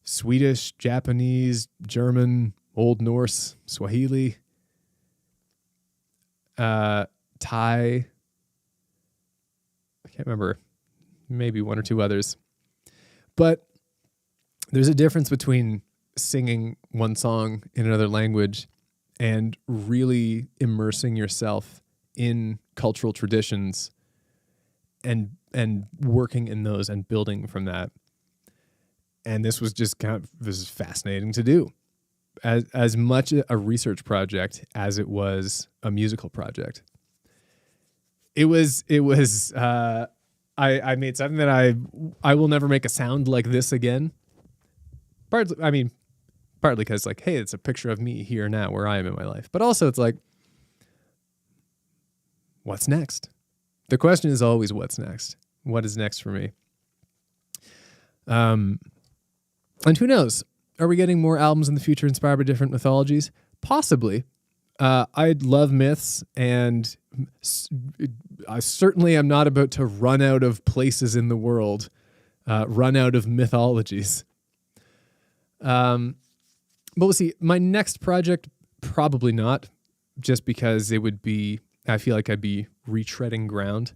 Swedish, Japanese, German, Old Norse, Swahili, Thai. I can't remember, maybe 1 or 2 others. But there's a difference between singing one song in another language and really immersing yourself in cultural traditions and working in those and building from that. And this was just this is fascinating to do. As much a research project as it was a musical project. It was I made something that I will never make a sound like this again. Partly because like, hey, it's a picture of me here now where I am in my life. But also it's like, what's next? The question is always what's next? What is next for me? And who knows? Are we getting more albums in the future inspired by different mythologies? Possibly. I love myths, and I certainly am not about to run out of places in the world, run out of mythologies. But we'll see. My next project, probably not, just because it would be, I feel like I'd be retreading ground.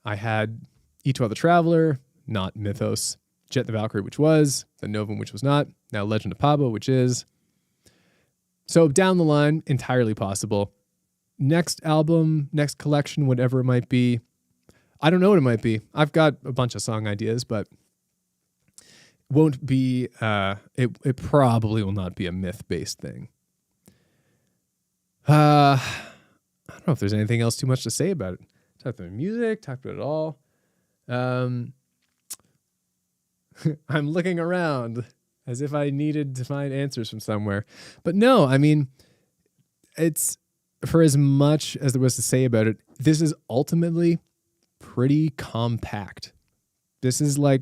I had Etoile the Traveler, not Mythos, Jet the Valkyrie, which was, the Novum, which was not, now Legend of Pabo, which is. So down the line, entirely possible. Next album, next collection, whatever it might be. I don't know what it might be. I've got a bunch of song ideas, but won't be, it probably will not be a myth-based thing. I don't know if there's anything else too much to say about it. Talked about music, talked about it all. I'm looking around as if I needed to find answers from somewhere. But no, I mean, it's, for as much as there was to say about it, this is ultimately pretty compact. This is like,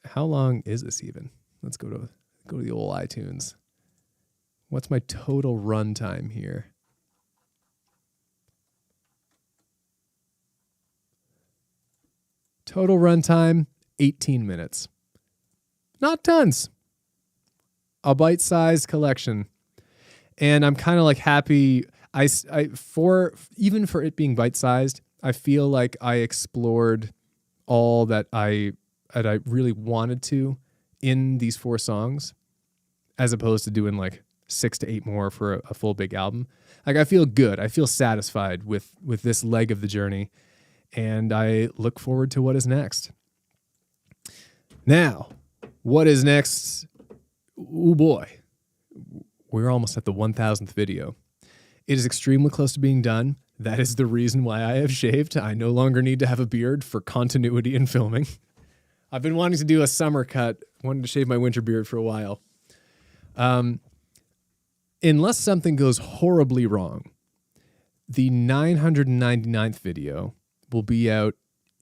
how long is this even? Let's go to the old iTunes. What's my total runtime here? Total runtime, 18 minutes. Not tons. A bite-sized collection. And I'm kind of like happy. Even for it being bite-sized, I feel like I explored all that I really wanted to in these 4 songs, as opposed to doing like 6 to 8 more for a full big album. Like, I feel good. I feel satisfied with this leg of the journey, and I look forward to what is next. Now, what is next? Oh boy. We're almost at the 1000th video. It is extremely close to being done. That is the reason why I have shaved. I no longer need to have a beard for continuity in filming. I've been wanting to do a summer cut, wanted to shave my winter beard for a while. Unless something goes horribly wrong, the 999th video will be out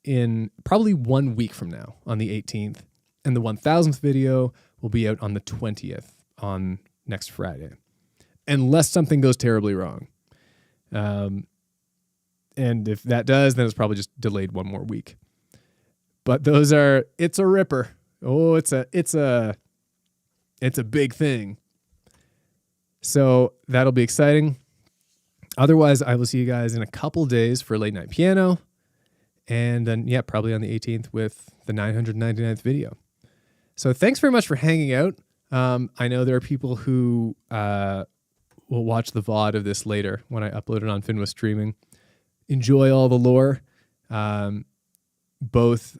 in probably 1 week from now on the 18th. And the 1000th video will be out on the 20th on next Friday. Unless something goes terribly wrong. And if that does, then it's probably just delayed 1 more week. But it's a ripper. Oh, it's a big thing. So that'll be exciting. Otherwise, I will see you guys in a couple days for Late Night Piano. And then, yeah, probably on the 18th with the 999th video. So thanks very much for hanging out. I know there are people who will watch the VOD of this later when I upload it on Finwa Streaming. Enjoy all the lore, both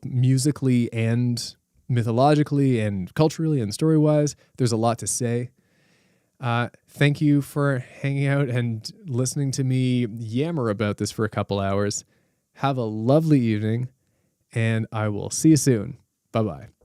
musically and mythologically and culturally and story-wise. There's a lot to say. Thank you for hanging out and listening to me yammer about this for a couple hours. Have a lovely evening, and I will see you soon. Bye-bye.